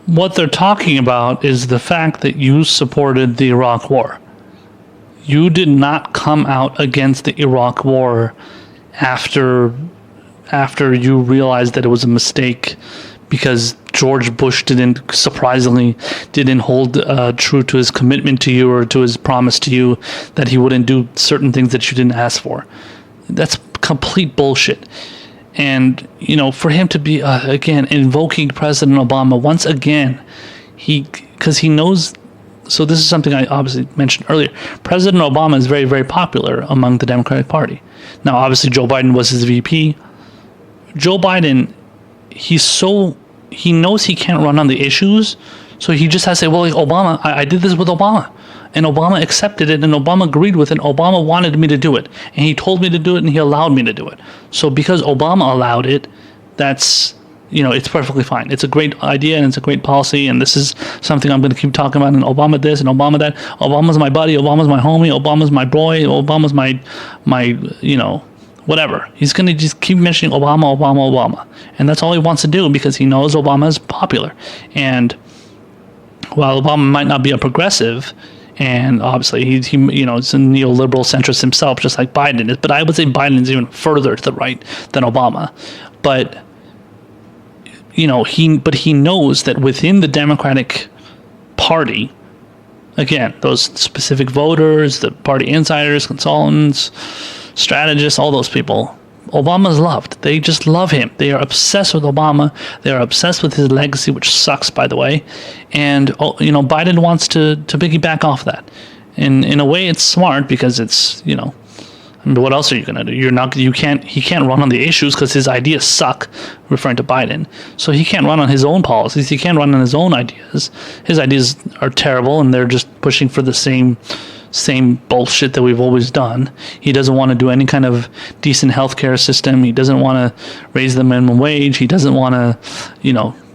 What they're talking about is the fact that you supported the Iraq War. You did not come out against the Iraq War after you realized that it was a mistake, because George Bush surprisingly didn't hold true to his commitment to you or to his promise to you that he wouldn't do certain things that you didn't ask for. That's complete bullshit. And, for him to be, again, invoking President Obama once again, because he knows. So this is something I obviously mentioned earlier. President Obama is very, very popular among the Democratic Party. Now, obviously, Joe Biden was his VP. Joe Biden, he knows he can't run on the issues, so he just has to say, well, like Obama, I did this with Obama, and Obama accepted it, and Obama agreed with it, and Obama wanted me to do it, and he told me to do it, and he allowed me to do it. So because Obama allowed it, that's, it's perfectly fine. It's a great idea, and it's a great policy, and this is something I'm going to keep talking about, and Obama this, and Obama that. Obama's my buddy, Obama's my homie, Obama's my boy, Obama's my whatever. He's going to just keep mentioning Obama, Obama, Obama. And that's all he wants to do, because he knows Obama is popular. And while Obama might not be a progressive, and obviously he it's a neoliberal centrist himself, just like Biden is, but I would say Biden is even further to the right than Obama. But he knows that within the Democratic Party, again, those specific voters, the party insiders, consultants, strategists, all those people, Obama's loved. They just love him. They are obsessed with Obama. They are obsessed with his legacy, which sucks, by the way. And Biden wants to piggyback off that. And in a way, it's smart because it's I mean, what else are you gonna do? He can't run on the issues because his ideas suck, referring to Biden. So he can't run on his own policies. He can't run on his own ideas. His ideas are terrible, and they're just pushing for the same bullshit that we've always done. He doesn't want to do any kind of decent healthcare system. He doesn't want to raise the minimum wage. He doesn't want to,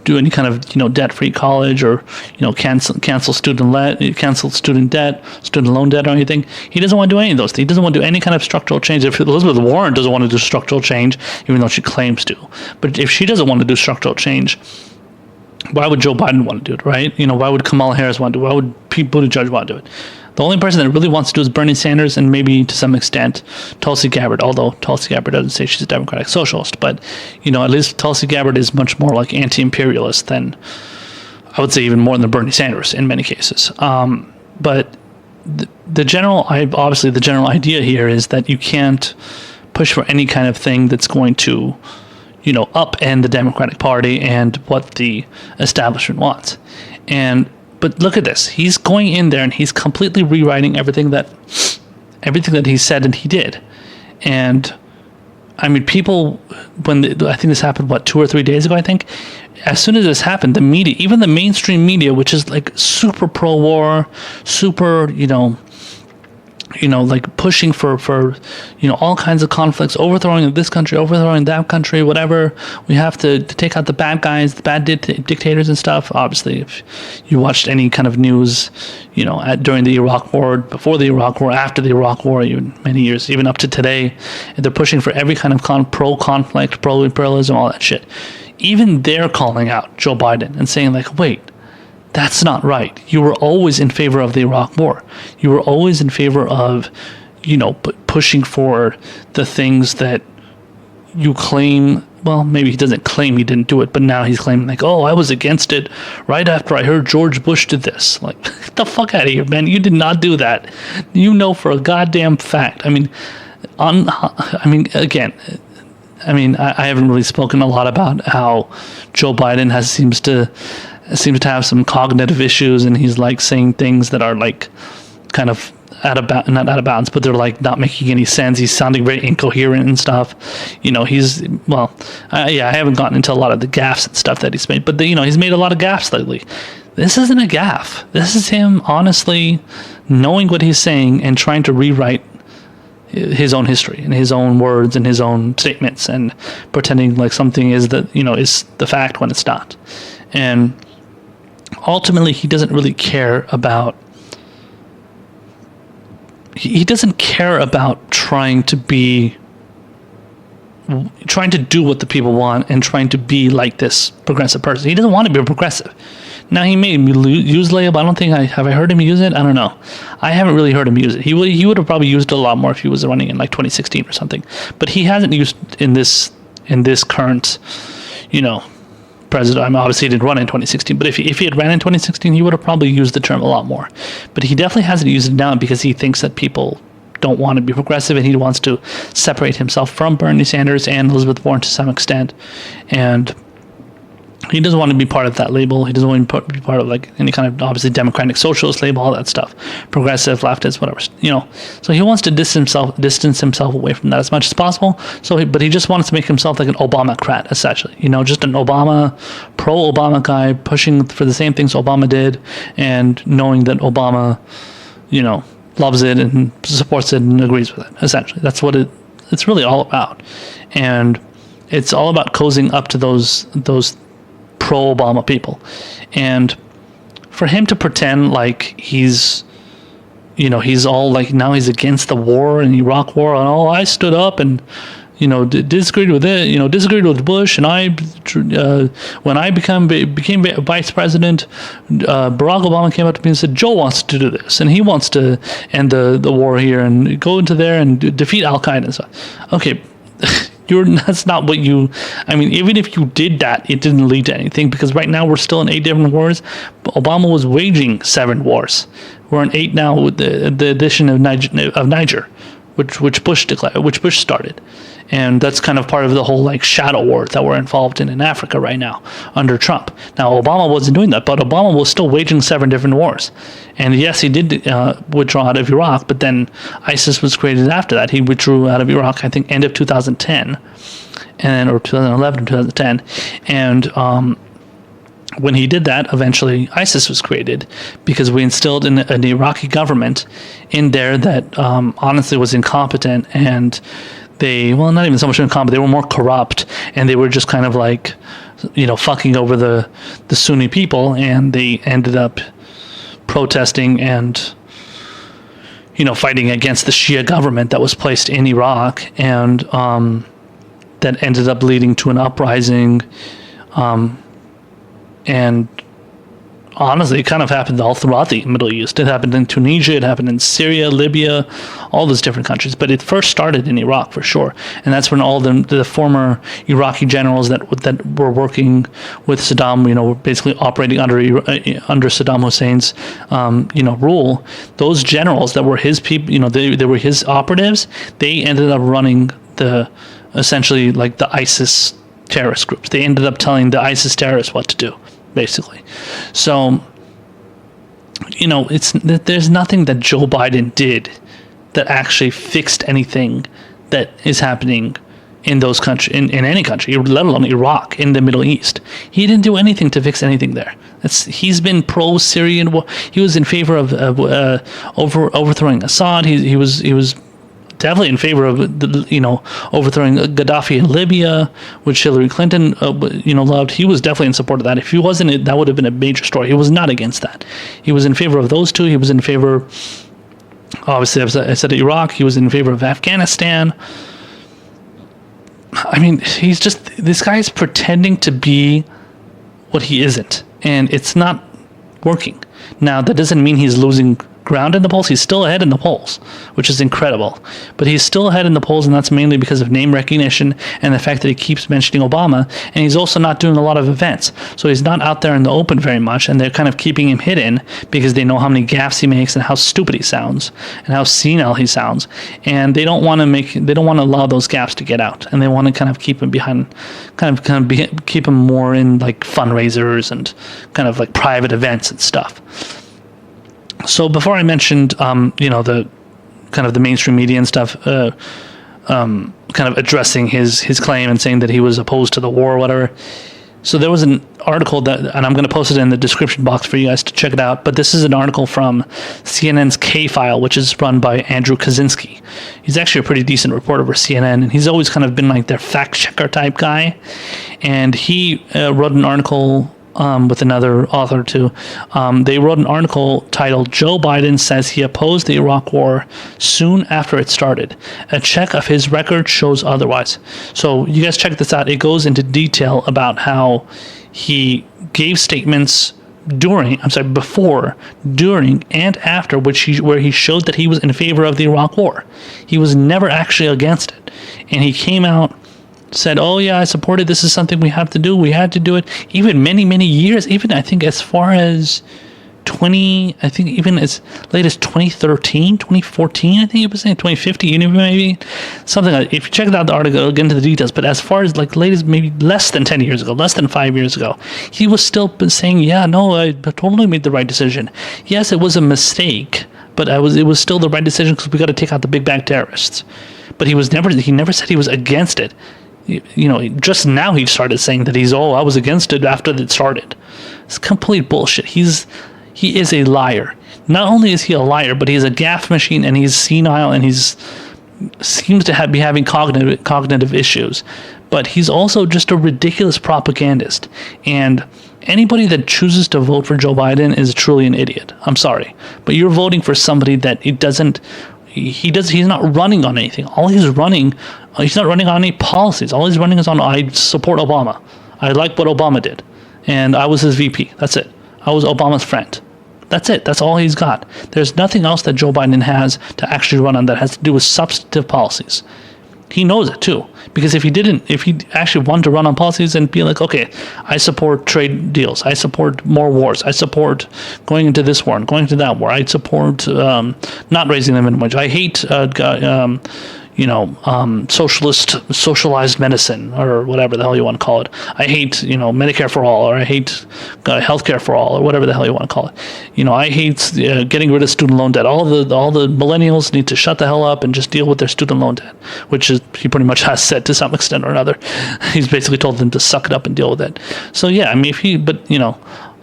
do any kind of debt-free college or cancel student debt, student loan debt or anything. He doesn't want to do any of those things. He doesn't want to do any kind of structural change. If Elizabeth Warren doesn't want to do structural change, even though she claims to, but if she doesn't want to do structural change, why would Joe Biden want to do it, right? Why would Kamala Harris want to do it? Why would Pete Buttigieg want to do it? The only person that really wants to do is Bernie Sanders and maybe to some extent Tulsi Gabbard, although Tulsi Gabbard doesn't say she's a democratic socialist. But, at least Tulsi Gabbard is much more like anti-imperialist than, I would say, even more than Bernie Sanders in many cases. But the general idea here is that you can't push for any kind of thing that's going to, upend the Democratic Party and what the establishment wants. But look at this. He's going in there and he's completely rewriting everything that he said and he did. And I mean, people, I think this happened, 2 or 3 days ago, I think. As soon as this happened, the media, even the mainstream media, which is like super pro-war, super, like pushing for all kinds of conflicts, overthrowing this country, overthrowing that country, whatever. We have to take out the bad guys, the bad dictators and stuff. Obviously, if you watched any kind of news, during the Iraq War, before the Iraq War, after the Iraq War, even many years, even up to today, they're pushing for every kind of pro-conflict, pro-imperialism, all that shit. Even they're calling out Joe Biden and saying like, wait, that's not right. You were always in favor of the Iraq War. You were always in favor of, pushing for the things that you claim. Well, maybe he doesn't claim he didn't do it, but now he's claiming like, oh, I was against it right after I heard George Bush did this. Like, get the fuck out of here, man. You did not do that. For a goddamn fact. I haven't really spoken a lot about how Joe Biden seems to have some cognitive issues, and he's like saying things that are like kind of not out of bounds, but they're like not making any sense. He's sounding very incoherent and stuff. I haven't gotten into a lot of the gaffes and stuff that he's made, but he's made a lot of gaffes lately. This isn't a gaffe. This is him honestly knowing what he's saying and trying to rewrite his own history and his own words and his own statements and pretending like something is the fact when it's not. And ultimately, he doesn't really care about. He doesn't care about trying to do what the people want and trying to be like this progressive person. He doesn't want to be a progressive. Now, he may use layup. I don't think have I heard him use it? I don't know. I haven't really heard him use it. He would have probably used it a lot more if he was running in like 2016 or something. But he hasn't used in this current, president. I mean, obviously he didn't run in 2016, but if he had ran in 2016, he would have probably used the term a lot more. But he definitely hasn't used it now because he thinks that people don't want to be progressive, and he wants to separate himself from Bernie Sanders and Elizabeth Warren to some extent. And he doesn't want to be part of that label. He doesn't want to be part of like any kind of obviously democratic socialist label, all that stuff, progressive, leftist, whatever. So he wants to distance himself away from that as much as possible. But he just wants to make himself like an Obamacrat, essentially. Just an pro-Obama guy pushing for the same things Obama did, and knowing that Obama, loves it and supports it and agrees with it. Essentially, that's what it's really all about, and it's all about cozying up to those pro-Obama people. And for him to pretend like he's all like now he's against the war and Iraq war and I stood up and disagreed with it, disagreed with Bush, and when I became vice president, Barack Obama came up to me and said, Joe wants to do this, and he wants to end the war here and go into there and defeat Al-Qaeda and stuff. Okay, that's not what even if you did that, it didn't lead to anything, because right now we're still in 8 different wars. Obama was waging 7 wars. We're in 8 now with the addition of Niger. which Bush declared, which Bush started. And that's kind of part of the whole like shadow war that we're involved in Africa right now under Trump. Now, Obama wasn't doing that, but Obama was still waging 7 different wars. And yes, he did withdraw out of Iraq, but then ISIS was created after that. He withdrew out of Iraq, I think, end of 2010, or 2011 or 2010. And when he did that, eventually ISIS was created because we instilled an Iraqi government in there that honestly was incompetent, and not even so much incompetent, they were more corrupt, and they were just kind of like, fucking over the Sunni people, and they ended up protesting and, fighting against the Shia government that was placed in Iraq, and that ended up leading to an uprising, and honestly, it kind of happened all throughout the Middle East. It happened in Tunisia, it happened in Syria, Libya, all those different countries. But it first started in Iraq for sure, and that's when all the former Iraqi generals that were working with Saddam, were basically operating under Saddam Hussein's, rule. Those generals that were his people, they were his operatives. They ended up running essentially like the ISIS terrorist groups. They ended up telling the ISIS terrorists what to do, basically. So, there's nothing that Joe Biden did that actually fixed anything that is happening in those countries, in any country, let alone Iraq, in the Middle East. He didn't do anything to fix anything there. He's been pro-Syrian. He was in favor of overthrowing Assad. He was definitely in favor of overthrowing Gaddafi in Libya, which Hillary Clinton loved. He was definitely in support of that. If he wasn't, that would have been a major story. He was not against that. He was in favor of those two. He was in favor, obviously, I said Iraq. He was in favor of Afghanistan. I mean, this guy is pretending to be what he isn't, and it's not working. Now, that doesn't mean he's losing ground in the polls. He's still ahead in the polls, which is incredible. But he's still ahead in the polls, and that's mainly because of name recognition and the fact that he keeps mentioning Obama, and he's also not doing a lot of events. So he's not out there in the open very much, and they're kind of keeping him hidden because they know how many gaffes he makes and how stupid he sounds and how senile he sounds. And they don't want to allow those gaffes to get out, and they want to kind of keep him behind, keep him more in like fundraisers and kind of like private events and stuff. So before I mentioned, the kind of the mainstream media and stuff, kind of addressing his claim and saying that he was opposed to the war or whatever. So there was an article and I'm going to post it in the description box for you guys to check it out. But this is an article from CNN's K-File, which is run by Andrew Kaczynski. He's actually a pretty decent reporter for CNN, and he's always kind of been like their fact checker type guy. And he wrote an article with another author too. They wrote an article titled "Joe Biden Says He Opposed the Iraq War Soon After It Started. A check of his record shows otherwise." So you guys check this out. It goes into detail about how he gave statements before, during, and after where he showed that he was in favor of the Iraq War. He was never actually against it. And he came out, said, "Oh yeah, I support it. This is something we have to do. We had to do it." Even many, many years, even I think as far as even as late as 2013, 2014, I think it was saying 2050, maybe something like that. If you check out the article, it'll get into the details. But as far as like late as maybe less than 10 years ago, less than 5 years ago, he was still saying, "Yeah, no, I totally made the right decision. Yes, it was a mistake, but it was still the right decision because we got to take out the big bad terrorists." But he never said he was against it. Just now he started saying that I was against it after it started. It's complete bullshit. He is a liar. Not only is he a liar, but he's a gaffe machine, and he's senile, and seems to be having cognitive issues. But he's also just a ridiculous propagandist. And anybody that chooses to vote for Joe Biden is truly an idiot. I'm sorry, but you're voting for somebody that he's not running on anything. He's not running on any policies. All he's running is on, "I support Obama. I like what Obama did. And I was his VP. That's it. I was Obama's friend." That's it. That's all he's got. There's nothing else that Joe Biden has to actually run on that has to do with substantive policies. He knows it too, because if he actually wanted to run on policies and be like, okay, I support trade deals, I support more wars, I support going into this war and going into that war, I support not raising the minimum wage, I hate socialized medicine, or whatever the hell you want to call it. I hate, Medicare for all, or I hate healthcare for all, or whatever the hell you want to call it. I hate getting rid of student loan debt. All the millennials need to shut the hell up and just deal with their student loan debt, which is he pretty much has said to some extent or another. He's basically told them to suck it up and deal with it. So yeah, I mean,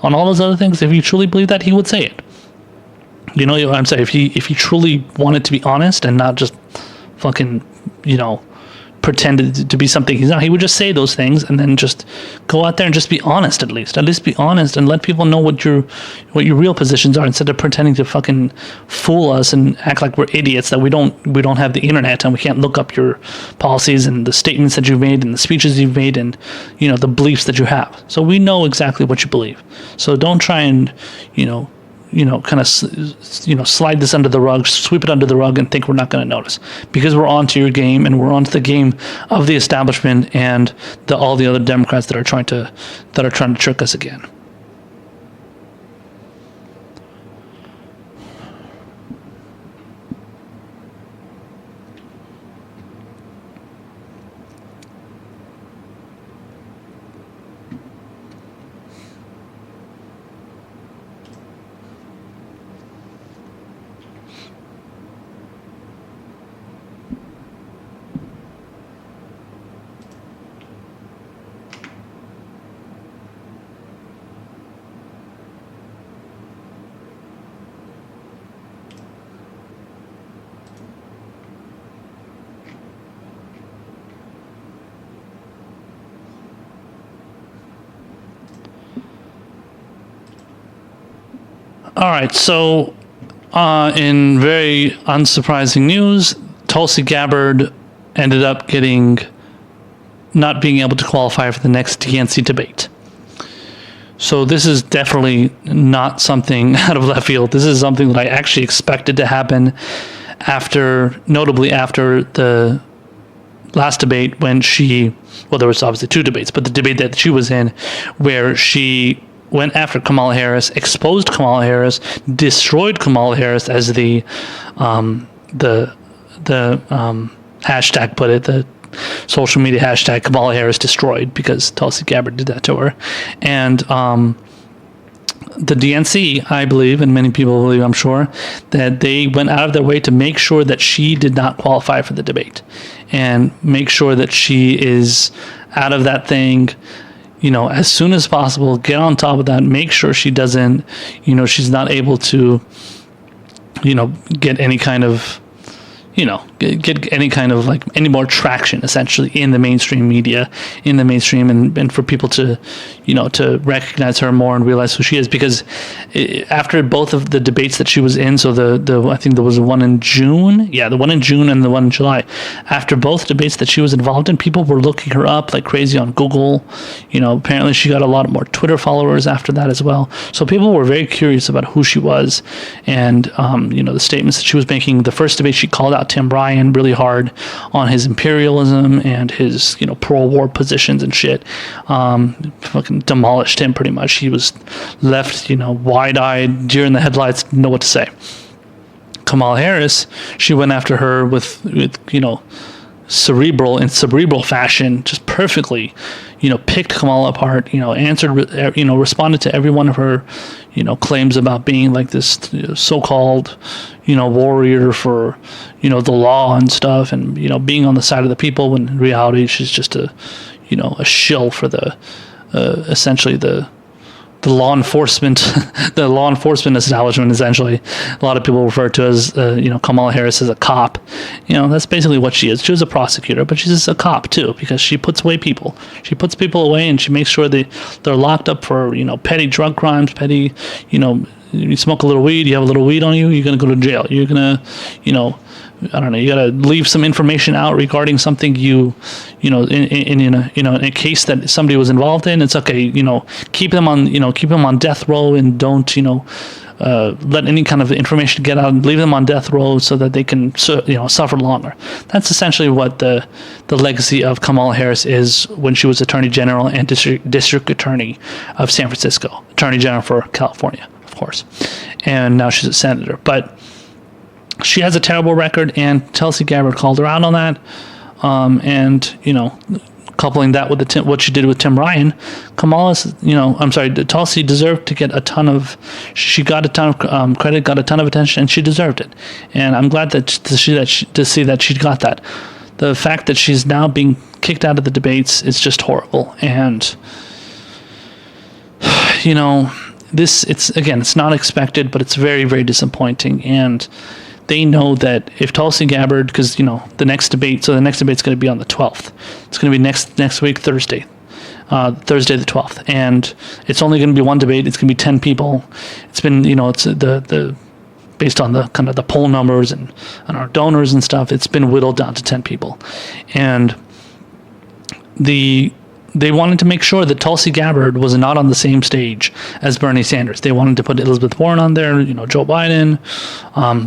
on all those other things, if he truly believed that, he would say it. You know what I'm saying? If he truly wanted to be honest and not just fucking, pretended to be something he's not, he would just say those things and then just go out there and just be honest. At least be honest and let people know what your real positions are, instead of pretending to fucking fool us and act like we're idiots, that we don't have the internet and we can't look up your policies and the statements that you've made and the speeches you've made and the beliefs that you have. So we know exactly what you believe. So don't try and kind of, slide this under the rug, sweep it under the rug, and think we're not going to notice, because we're onto your game, and we're onto the game of the establishment and all the other Democrats that are trying to trick us again. All right, so in very unsurprising news, Tulsi Gabbard ended up not being able to qualify for the next DNC debate. So this is definitely not something out of left field. This is something that I actually expected to happen notably after the last debate, when there was obviously two debates, but the debate that she was in, where she went after Kamala Harris, exposed Kamala Harris, destroyed Kamala Harris, as the hashtag put it, the social media hashtag Kamala Harris destroyed, because Tulsi Gabbard did that to her. And the DNC, I believe, and many people believe, I'm sure, that they went out of their way to make sure that she did not qualify for the debate, and make sure that she is out of that thing, as soon as possible. Get on top of that. Make sure she doesn't, she's not able to, get any kind of, get any kind of any more traction, essentially, in the mainstream media, and for people to, to recognize her more and realize who she is. Because after both of the debates that she was in, so I think there was one in June, the one in June and the one in July, after both debates that she was involved in, people were looking her up like crazy on Google. Apparently she got a lot more Twitter followers after that as well. So people were very curious about who she was, and the statements that she was making. The first debate, she called out Tim Ryan really hard on his imperialism and his pro-war positions and shit. Fucking demolished him pretty much. He was left wide-eyed, deer in the headlights, didn't know what to say. Kamala Harris, she went after her with cerebral fashion, just perfectly, picked Kamala apart, answered, responded to every one of her, claims about being like this so-called, warrior for, the law and stuff, and, being on the side of the people, when in reality she's just a shill for the, essentially the law enforcement, the law enforcement establishment. Essentially, a lot of people refer to as, Kamala Harris as a cop. That's basically what she is. She was a prosecutor, but she's a cop too, because she puts away people. She puts people away, and she makes sure they're locked up for, petty drug crimes, petty, you smoke a little weed, you have a little weed on you, you're going to go to jail. You're going to, I don't know, you got to leave some information out regarding something in a case that somebody was involved in. It's okay, keep them on death row, and don't, let any kind of information get out and leave them on death row so that they can suffer longer. That's essentially what the legacy of Kamala Harris is when she was Attorney General and District Attorney of San Francisco, Attorney General for California, of course, and now she's a senator. But she has a terrible record, and Tulsi Gabbard called her out on that. Coupling that with what she did with Tim Ryan, Tulsi deserved to get a ton of, she got a ton of credit, got a ton of attention, and she deserved it. And I'm glad to see that she got that. The fact that she's now being kicked out of the debates is just horrible. And, it's not expected, but it's very, very disappointing. And they know that if Tulsi Gabbard, because the next debate's going to be on the 12th. It's going to be next week, Thursday the 12th, and it's only going to be one debate. It's going to be 10 people. It's been it's the based on the kind of the poll numbers and our donors and stuff. It's been whittled down to 10 people, and they wanted to make sure that Tulsi Gabbard was not on the same stage as Bernie Sanders. They wanted to put Elizabeth Warren on there, Joe Biden.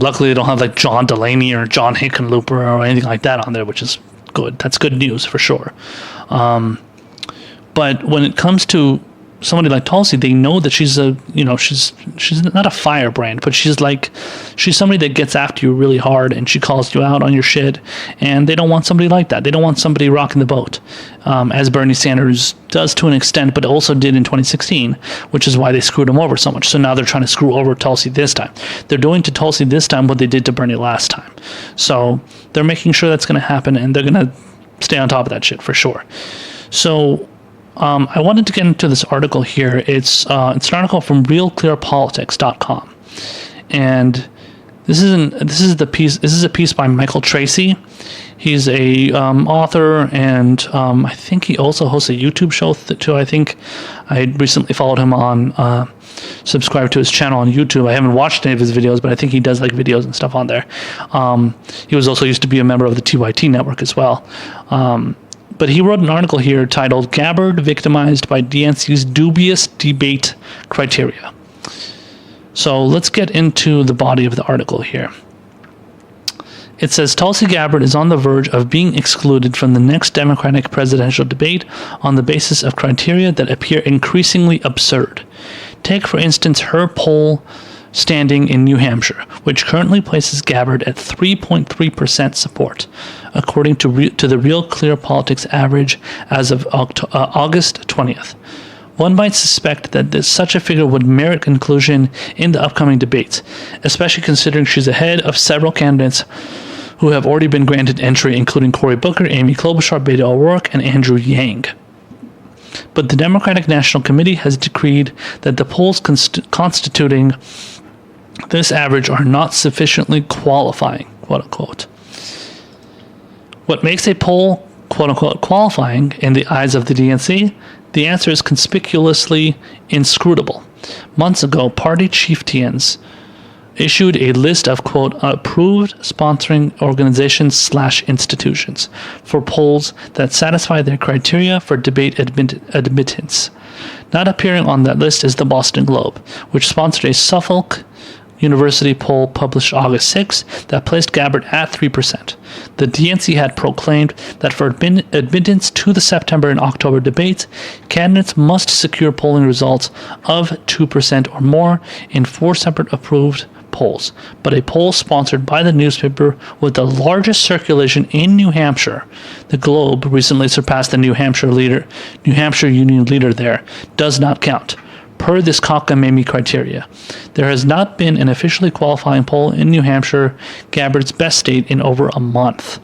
Luckily, they don't have like John Delaney or John Hickenlooper or anything like that on there, which is good. That's good news for sure. But when it comes to somebody like Tulsi, they know that she's she's not a firebrand, but she's somebody that gets after you really hard, and she calls you out on your shit, and they don't want somebody like that. They don't want somebody rocking the boat, as Bernie Sanders does to an extent, but also did in 2016, which is why they screwed him over so much. So now they're trying to screw over Tulsi this time. They're doing to Tulsi this time what they did to Bernie last time. So they're making sure that's going to happen, and they're going to stay on top of that shit for sure. So I wanted to get into this article here. It's an article from RealClearPolitics.com, and this is a piece by Michael Tracy. He's a author, and I think he also hosts a YouTube show too. I think I recently followed him on, subscribed to his channel on YouTube. I haven't watched any of his videos, but I think he does like videos and stuff on there. He was also used to be a member of the TYT network as well. But he wrote an article here titled "Gabbard Victimized by DNC's Dubious Debate Criteria." So let's get into the body of the article here. It says Tulsi Gabbard is on the verge of being excluded from the next Democratic presidential debate on the basis of criteria that appear increasingly absurd. Take, for instance, her poll standing in New Hampshire, which currently places Gabbard at 3.3% support, according to the Real Clear Politics average as of August 20th. One might suspect that such a figure would merit inclusion in the upcoming debates, especially considering she's ahead of several candidates who have already been granted entry, including Cory Booker, Amy Klobuchar, Beto O'Rourke, and Andrew Yang. But the Democratic National Committee has decreed that the polls constituting this average are not sufficiently qualifying, quote unquote. What makes a poll, quote unquote, qualifying in the eyes of the DNC? The answer is conspicuously inscrutable. Months ago, party chieftains issued a list of, quote, approved sponsoring organizations / institutions for polls that satisfy their criteria for debate admittance. Not appearing on that list is the Boston Globe, which sponsored a Suffolk University poll published August 6 that placed Gabbard at 3%. The DNC had proclaimed that for admittance to the September and October debates, candidates must secure polling results of 2% or more in 4 separate approved polls. But a poll sponsored by the newspaper with the largest circulation in New Hampshire, the Globe recently surpassed the New Hampshire Union leader there, does not count. Per this cockamamie criteria, there has not been an officially qualifying poll in New Hampshire, Gabbard's best state, in over a month.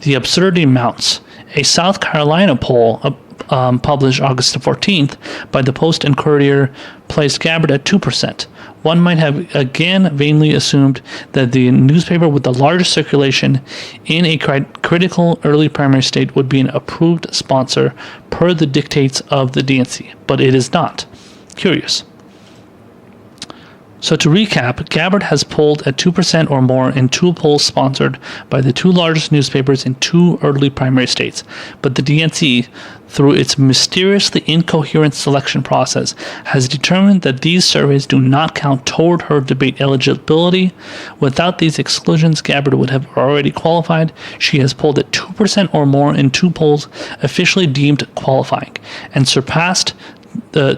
The absurdity mounts. A South Carolina poll published August 14th by the Post and Courier placed Gabbard at 2%. One might have again vainly assumed that the newspaper with the largest circulation in a critical early primary state would be an approved sponsor per the dictates of the DNC, but it is not. Curious. So to recap, Gabbard has polled at 2% or more in 2 polls sponsored by the 2 largest newspapers in 2 early primary states. But the DNC, through its mysteriously incoherent selection process, has determined that these surveys do not count toward her debate eligibility. Without these exclusions, Gabbard would have already qualified. She has polled at 2% or more in 2 polls officially deemed qualifying, and surpassed the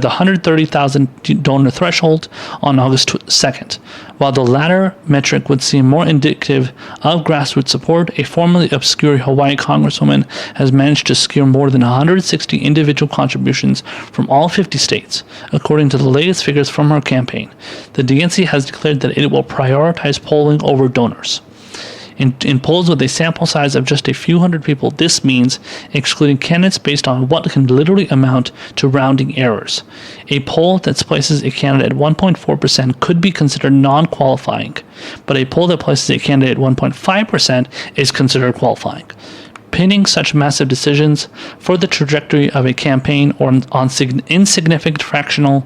130,000 donor threshold on August 2nd. While the latter metric would seem more indicative of grassroots support, a formerly obscure Hawaii congresswoman has managed to secure more than 160 individual contributions from all 50 states, according to the latest figures from her campaign. The DNC has declared that it will prioritize polling over donors. In polls with a sample size of just a few hundred people, this means excluding candidates based on what can literally amount to rounding errors. A poll that places a candidate at 1.4% could be considered non-qualifying, but a poll that places a candidate at 1.5% is considered qualifying. Pinning such massive decisions for the trajectory of a campaign or on insignificant fractional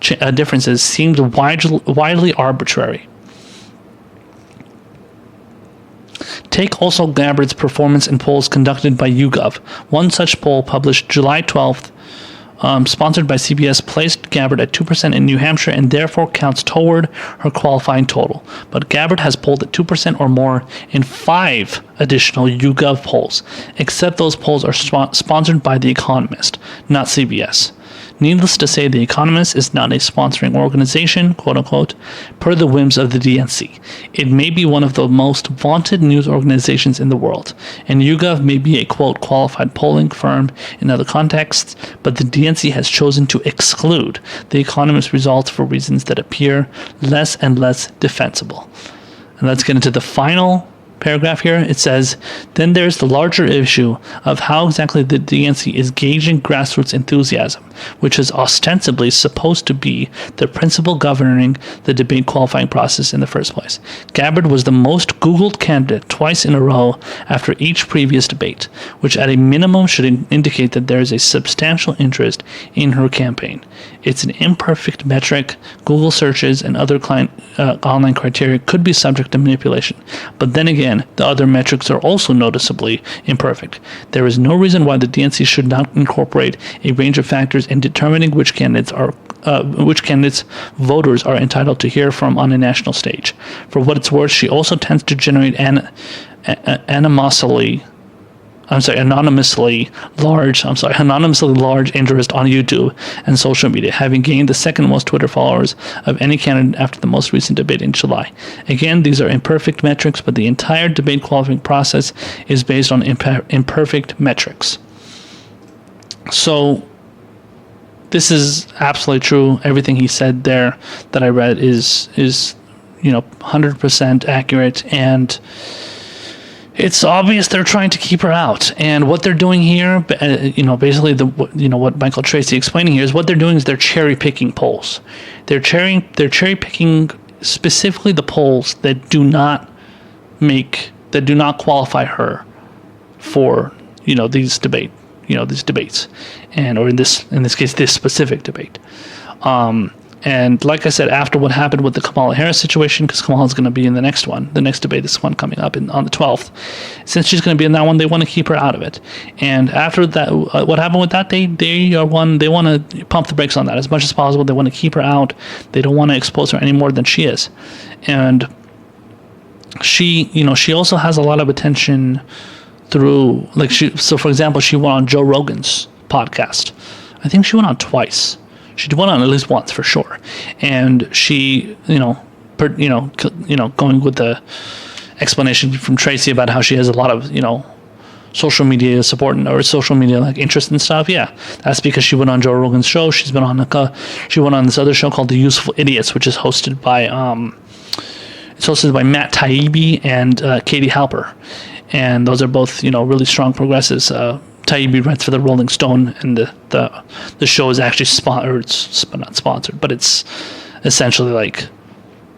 differences seems widely arbitrary. Take also Gabbard's performance in polls conducted by YouGov. One such poll, published July 12th, sponsored by CBS, placed Gabbard at 2% in New Hampshire and therefore counts toward her qualifying total. But Gabbard has polled at 2% or more in 5 additional YouGov polls, except those polls are sponsored by The Economist, not CBS. Needless to say, The Economist is not a sponsoring organization, quote unquote, per the whims of the DNC. It may be one of the most vaunted news organizations in the world, and YouGov may be a, quote, qualified polling firm in other contexts, but the DNC has chosen to exclude The Economist results for reasons that appear less and less defensible. And let's get into the final paragraph here. It says, then there's the larger issue of how exactly the DNC is gauging grassroots enthusiasm, which is ostensibly supposed to be the principle governing the debate qualifying process in the first place. Gabbard was the most Googled candidate twice in a row after each previous debate, which at a minimum should indicate that there is a substantial interest in her campaign. It's an imperfect metric. Google searches and other online criteria could be subject to manipulation, but then again, the other metrics are also noticeably imperfect. There is no reason why the DNC should not incorporate a range of factors in determining which candidates voters are entitled to hear from on a national stage. For what it's worth, she also tends to generate anonymously large interest on YouTube and social media, having gained the second most Twitter followers of any candidate after the most recent debate in July. Again, these are imperfect metrics, but the entire debate qualifying process is based on imperfect metrics. So this is absolutely true. Everything he said there that I read is 100% accurate, and it's obvious they're trying to keep her out. And what they're doing here, basically what Michael Tracy explaining here is what they're doing is they're cherry picking polls. They're cherry picking specifically the polls that do not qualify her for these debates, or in this case this specific debate. And like I said, after what happened with the Kamala Harris situation, because Kamala's going to be in the next debate, this one coming up on the 12th, since she's going to be in that one, they want to keep her out of it. And after that, what happened with that, they want to pump the brakes on that as much as possible. They want to keep her out. They don't want to expose her any more than she is. And she also has a lot of attention through, so for example, she went on Joe Rogan's podcast. I think she went on twice. She went on at least once for sure, and she, going with the explanation from Tracy about how she has a lot of, social media support or social media interest and stuff. Yeah, that's because she went on Joe Rogan's show. She went on this other show called The Useful Idiots, which is hosted by Matt Taibbi and Katie Halper, and those are both really strong progressives. Taibbi writes for the Rolling Stone, and the show is actually not sponsored, but it's essentially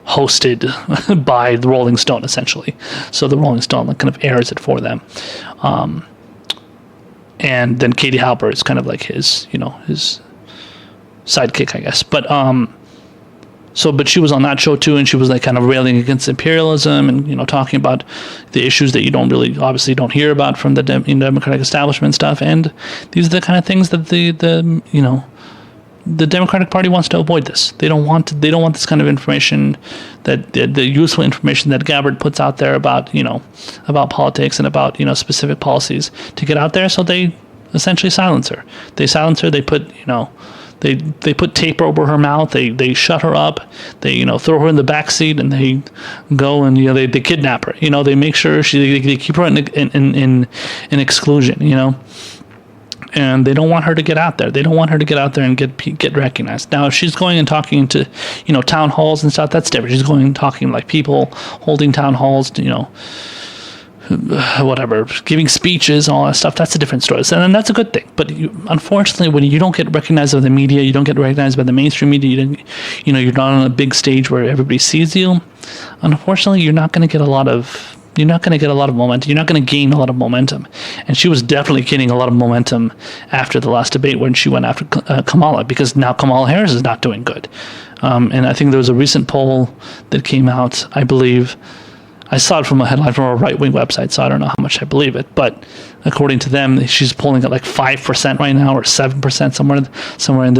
hosted by the Rolling Stone, essentially. So the Rolling Stone kind of airs it for them, and then Katie Halper is kind of his his sidekick, I guess. But But she was on that show too, and she was like kind of railing against imperialism and, you know, talking about the issues that you obviously don't hear about from the Democratic establishment stuff. And these are the kind of things that the Democratic Party wants to avoid this. They don't want this kind of information, that the useful information that Gabbard puts out there about politics and about, specific policies to get out there. So they essentially silence her. They silence her. They put, they put tape over her mouth. They shut her up. They, throw her in the back seat, and they go and, they kidnap her. They make sure they keep her in exclusion, and they don't want her to get out there. They don't want her to get out there and get recognized. Now, if she's going and talking to, town halls and stuff, that's different. She's going and talking like people holding town halls, whatever, giving speeches and all that stuff. That's a different story. So, and that's a good thing. But unfortunately, when you don't get recognized by the media, you don't get recognized by the mainstream media, you're not on a big stage where everybody sees you. Unfortunately, you're not going to get a lot of momentum. You're not going to gain a lot of momentum. And she was definitely gaining a lot of momentum after the last debate when she went after Kamala, because now Kamala Harris is not doing good. And I think there was a recent poll that came out, I believe. I saw it from a headline from a right-wing website, so I don't know how much I believe it. But according to them, she's polling at like 5% right now, or 7%, somewhere in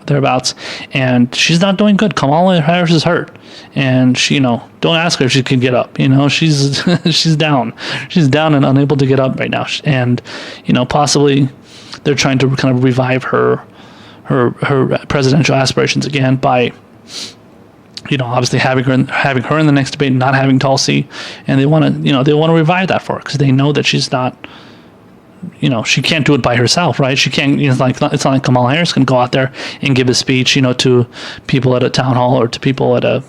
thereabouts. And she's not doing good. Kamala Harris is hurt, and she, don't ask her if she can get up. She's she's down. She's down and unable to get up right now. And possibly they're trying to kind of revive her presidential aspirations again by, obviously having her in the next debate, not having Tulsi, and they want to revive that for her, because they know that she's not, she can't do it by herself, right? She can't. It's not like Kamala Harris can go out there and give a speech, to people at a town hall or to people at a,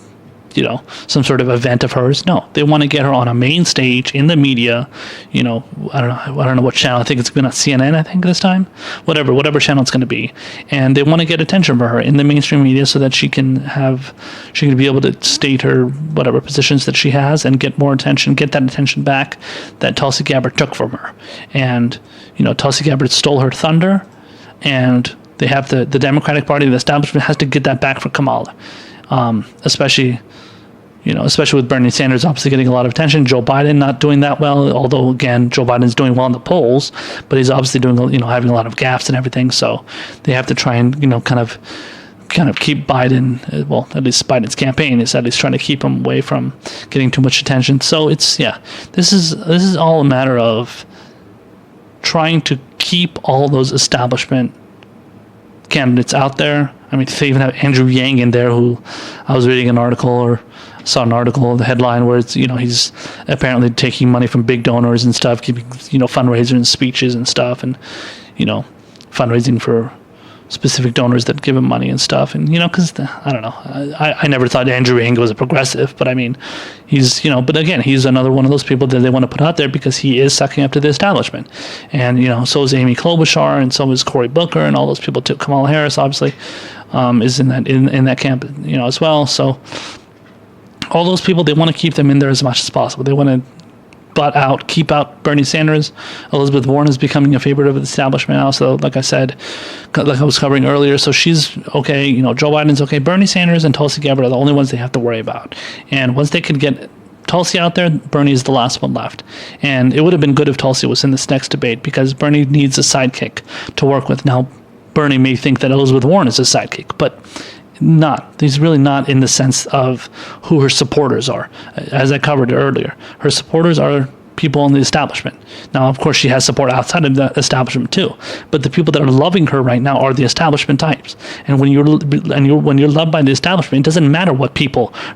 some sort of event of hers. No, they want to get her on a main stage in the media. I don't know what channel. I think it's been on CNN, I think, this time. Whatever channel it's going to be. And they want to get attention for her in the mainstream media so that she can be able to state her whatever positions that she has and get more attention, get that attention back that Tulsi Gabbard took from her. And, Tulsi Gabbard stole her thunder, and they have the Democratic Party, the establishment has to get that back for Kamala. Especially with Bernie Sanders obviously getting a lot of attention, Joe Biden not doing that well, although again, Joe Biden's doing well in the polls, but he's obviously doing, having a lot of gaffes and everything. So they have to try and, kind of keep Biden, well, at least Biden's campaign is at least trying to keep him away from getting too much attention. So this is all a matter of trying to keep all those establishment candidates out there. I mean, they even have Andrew Yang in there, who I was reading an article, or saw an article, the headline, where it's, he's apparently taking money from big donors and stuff, giving, fundraisers and speeches and stuff, and, fundraising for specific donors that give him money and stuff. And, because, I don't know, I never thought Andrew Yang was a progressive, but I mean, he's, but again, he's another one of those people that they want to put out there because he is sucking up to the establishment. And, so is Amy Klobuchar, and so is Cory Booker, and all those people too. Kamala Harris, obviously, is in that camp, as well. So all those people, they want to keep them in there as much as possible. They want to keep out Bernie Sanders. Elizabeth Warren is becoming a favorite of the establishment now. So, like I said, like I was covering earlier, so she's okay. Joe Biden's okay. Bernie Sanders and Tulsi Gabbard are the only ones they have to worry about. And once they could get Tulsi out there, Bernie is the last one left. And it would have been good if Tulsi was in this next debate, because Bernie needs a sidekick to work with. Now, Bernie may think that Elizabeth Warren is a sidekick, but not. He's really not, in the sense of who her supporters are. As I covered earlier, her supporters are people in the establishment. Now, of course, she has support outside of the establishment too, but the people that are loving her right now are the establishment types. And when you're loved by the establishment, it doesn't matter what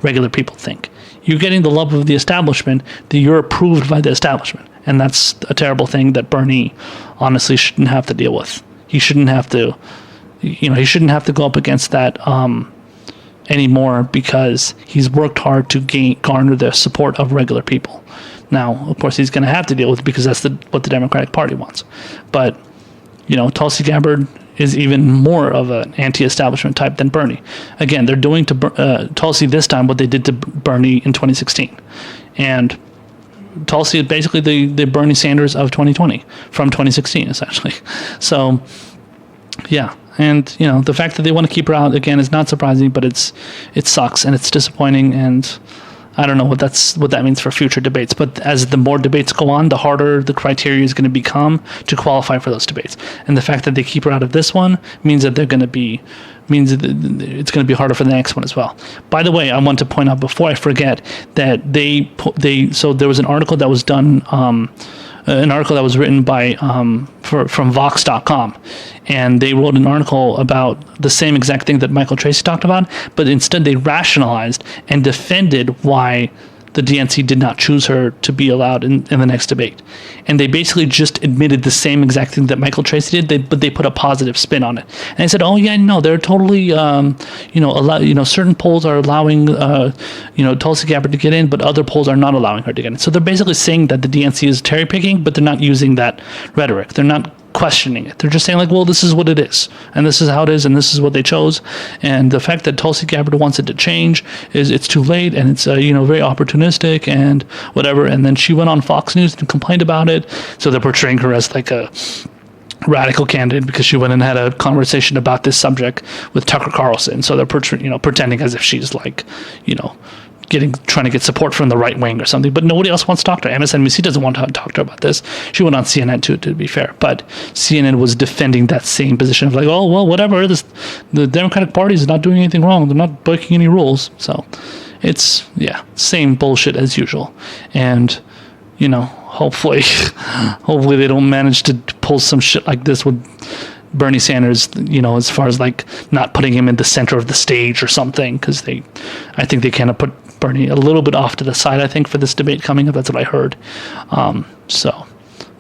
regular people think. You're getting the love of the establishment, that you're approved by the establishment. And that's a terrible thing that Bernie honestly shouldn't have to deal with. He shouldn't have to go up against that anymore, because he's worked hard to garner the support of regular people. Now, of course, he's going to have to deal with it, because that's what the Democratic Party wants. But, Tulsi Gabbard is even more of an anti-establishment type than Bernie. Again, they're doing to Tulsi this time what they did to Bernie in 2016. And Tulsi is basically the Bernie Sanders of 2020, from 2016, essentially. So, yeah, And the fact that they want to keep her out again is not surprising, but it sucks and it's disappointing, and I don't know what that means for future debates. But as the more debates go on, the harder the criteria is going to become to qualify for those debates. And the fact that they keep her out of this one means that it's going to be harder for the next one as well. By the way, I want to point out before I forget that so there was an article that was done. An article that was written by from Vox.com, and they wrote an article about the same exact thing that Michael Tracy talked about, but instead they rationalized and defended why the DNC did not choose her to be allowed in the next debate. And they basically just admitted the same exact thing that Michael Tracy did, but they put a positive spin on it. And they said, oh yeah, no, they're totally, certain polls are allowing, Tulsi Gabbard to get in, but other polls are not allowing her to get in. So they're basically saying that the DNC is cherry picking, but they're not using that rhetoric. They're not questioning it. They're just saying like, well, this is what it is, and this is how it is, and this is what they chose. And the fact that Tulsi Gabbard wants it to change is it's too late, and it's very opportunistic and whatever. And then she went on Fox News and complained about it, so they're portraying her as like a radical candidate because she went and had a conversation about this subject with Tucker Carlson. So they're pretending as if she's like, trying to get support from the right wing or something, but nobody else wants to talk to her. MSNBC doesn't want to talk to her about this. She went on CNN too, to be fair, but CNN was defending that same position of like, oh well, whatever. The Democratic Party is not doing anything wrong. They're not breaking any rules. So it's same bullshit as usual. And hopefully they don't manage to pull some shit like this with Bernie Sanders, as far as like not putting him in the center of the stage or something, because I think they kind of put Bernie a little bit off to the side, I think, for this debate coming up. That's what I heard. So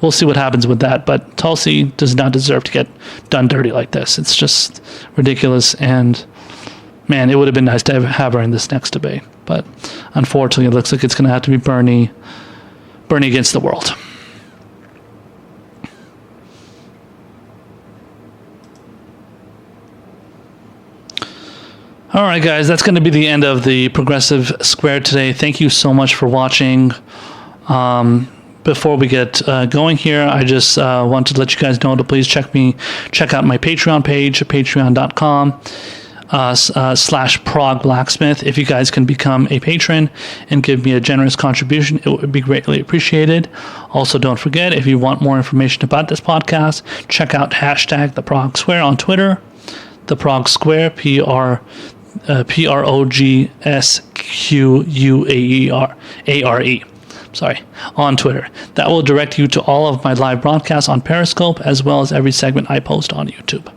we'll see what happens with that. But Tulsi does not deserve to get done dirty like this. It's just ridiculous. And man, it would have been nice to have her in this next debate. But unfortunately, it looks like it's going to have to be Bernie against the world. All right, guys, that's going to be the end of the Progressive Square today. Thank you so much for watching. Before we get going here, I just want to let you guys know to please check out my Patreon page at patreon.com /Prog Blacksmith. If you guys can become a patron and give me a generous contribution, it would be greatly appreciated. Also, don't forget, if you want more information about this podcast, check out hashtag the Prog Square on Twitter. The Prog Square, PROGSQUARE on Twitter. That will direct you to all of my live broadcasts on Periscope, as well as every segment I post on YouTube.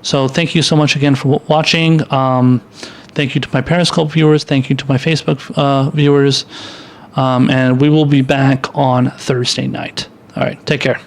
So thank you so much again for watching. Thank you to my Periscope viewers. Thank you to my Facebook viewers. And we will be back on Thursday night. All right, take care.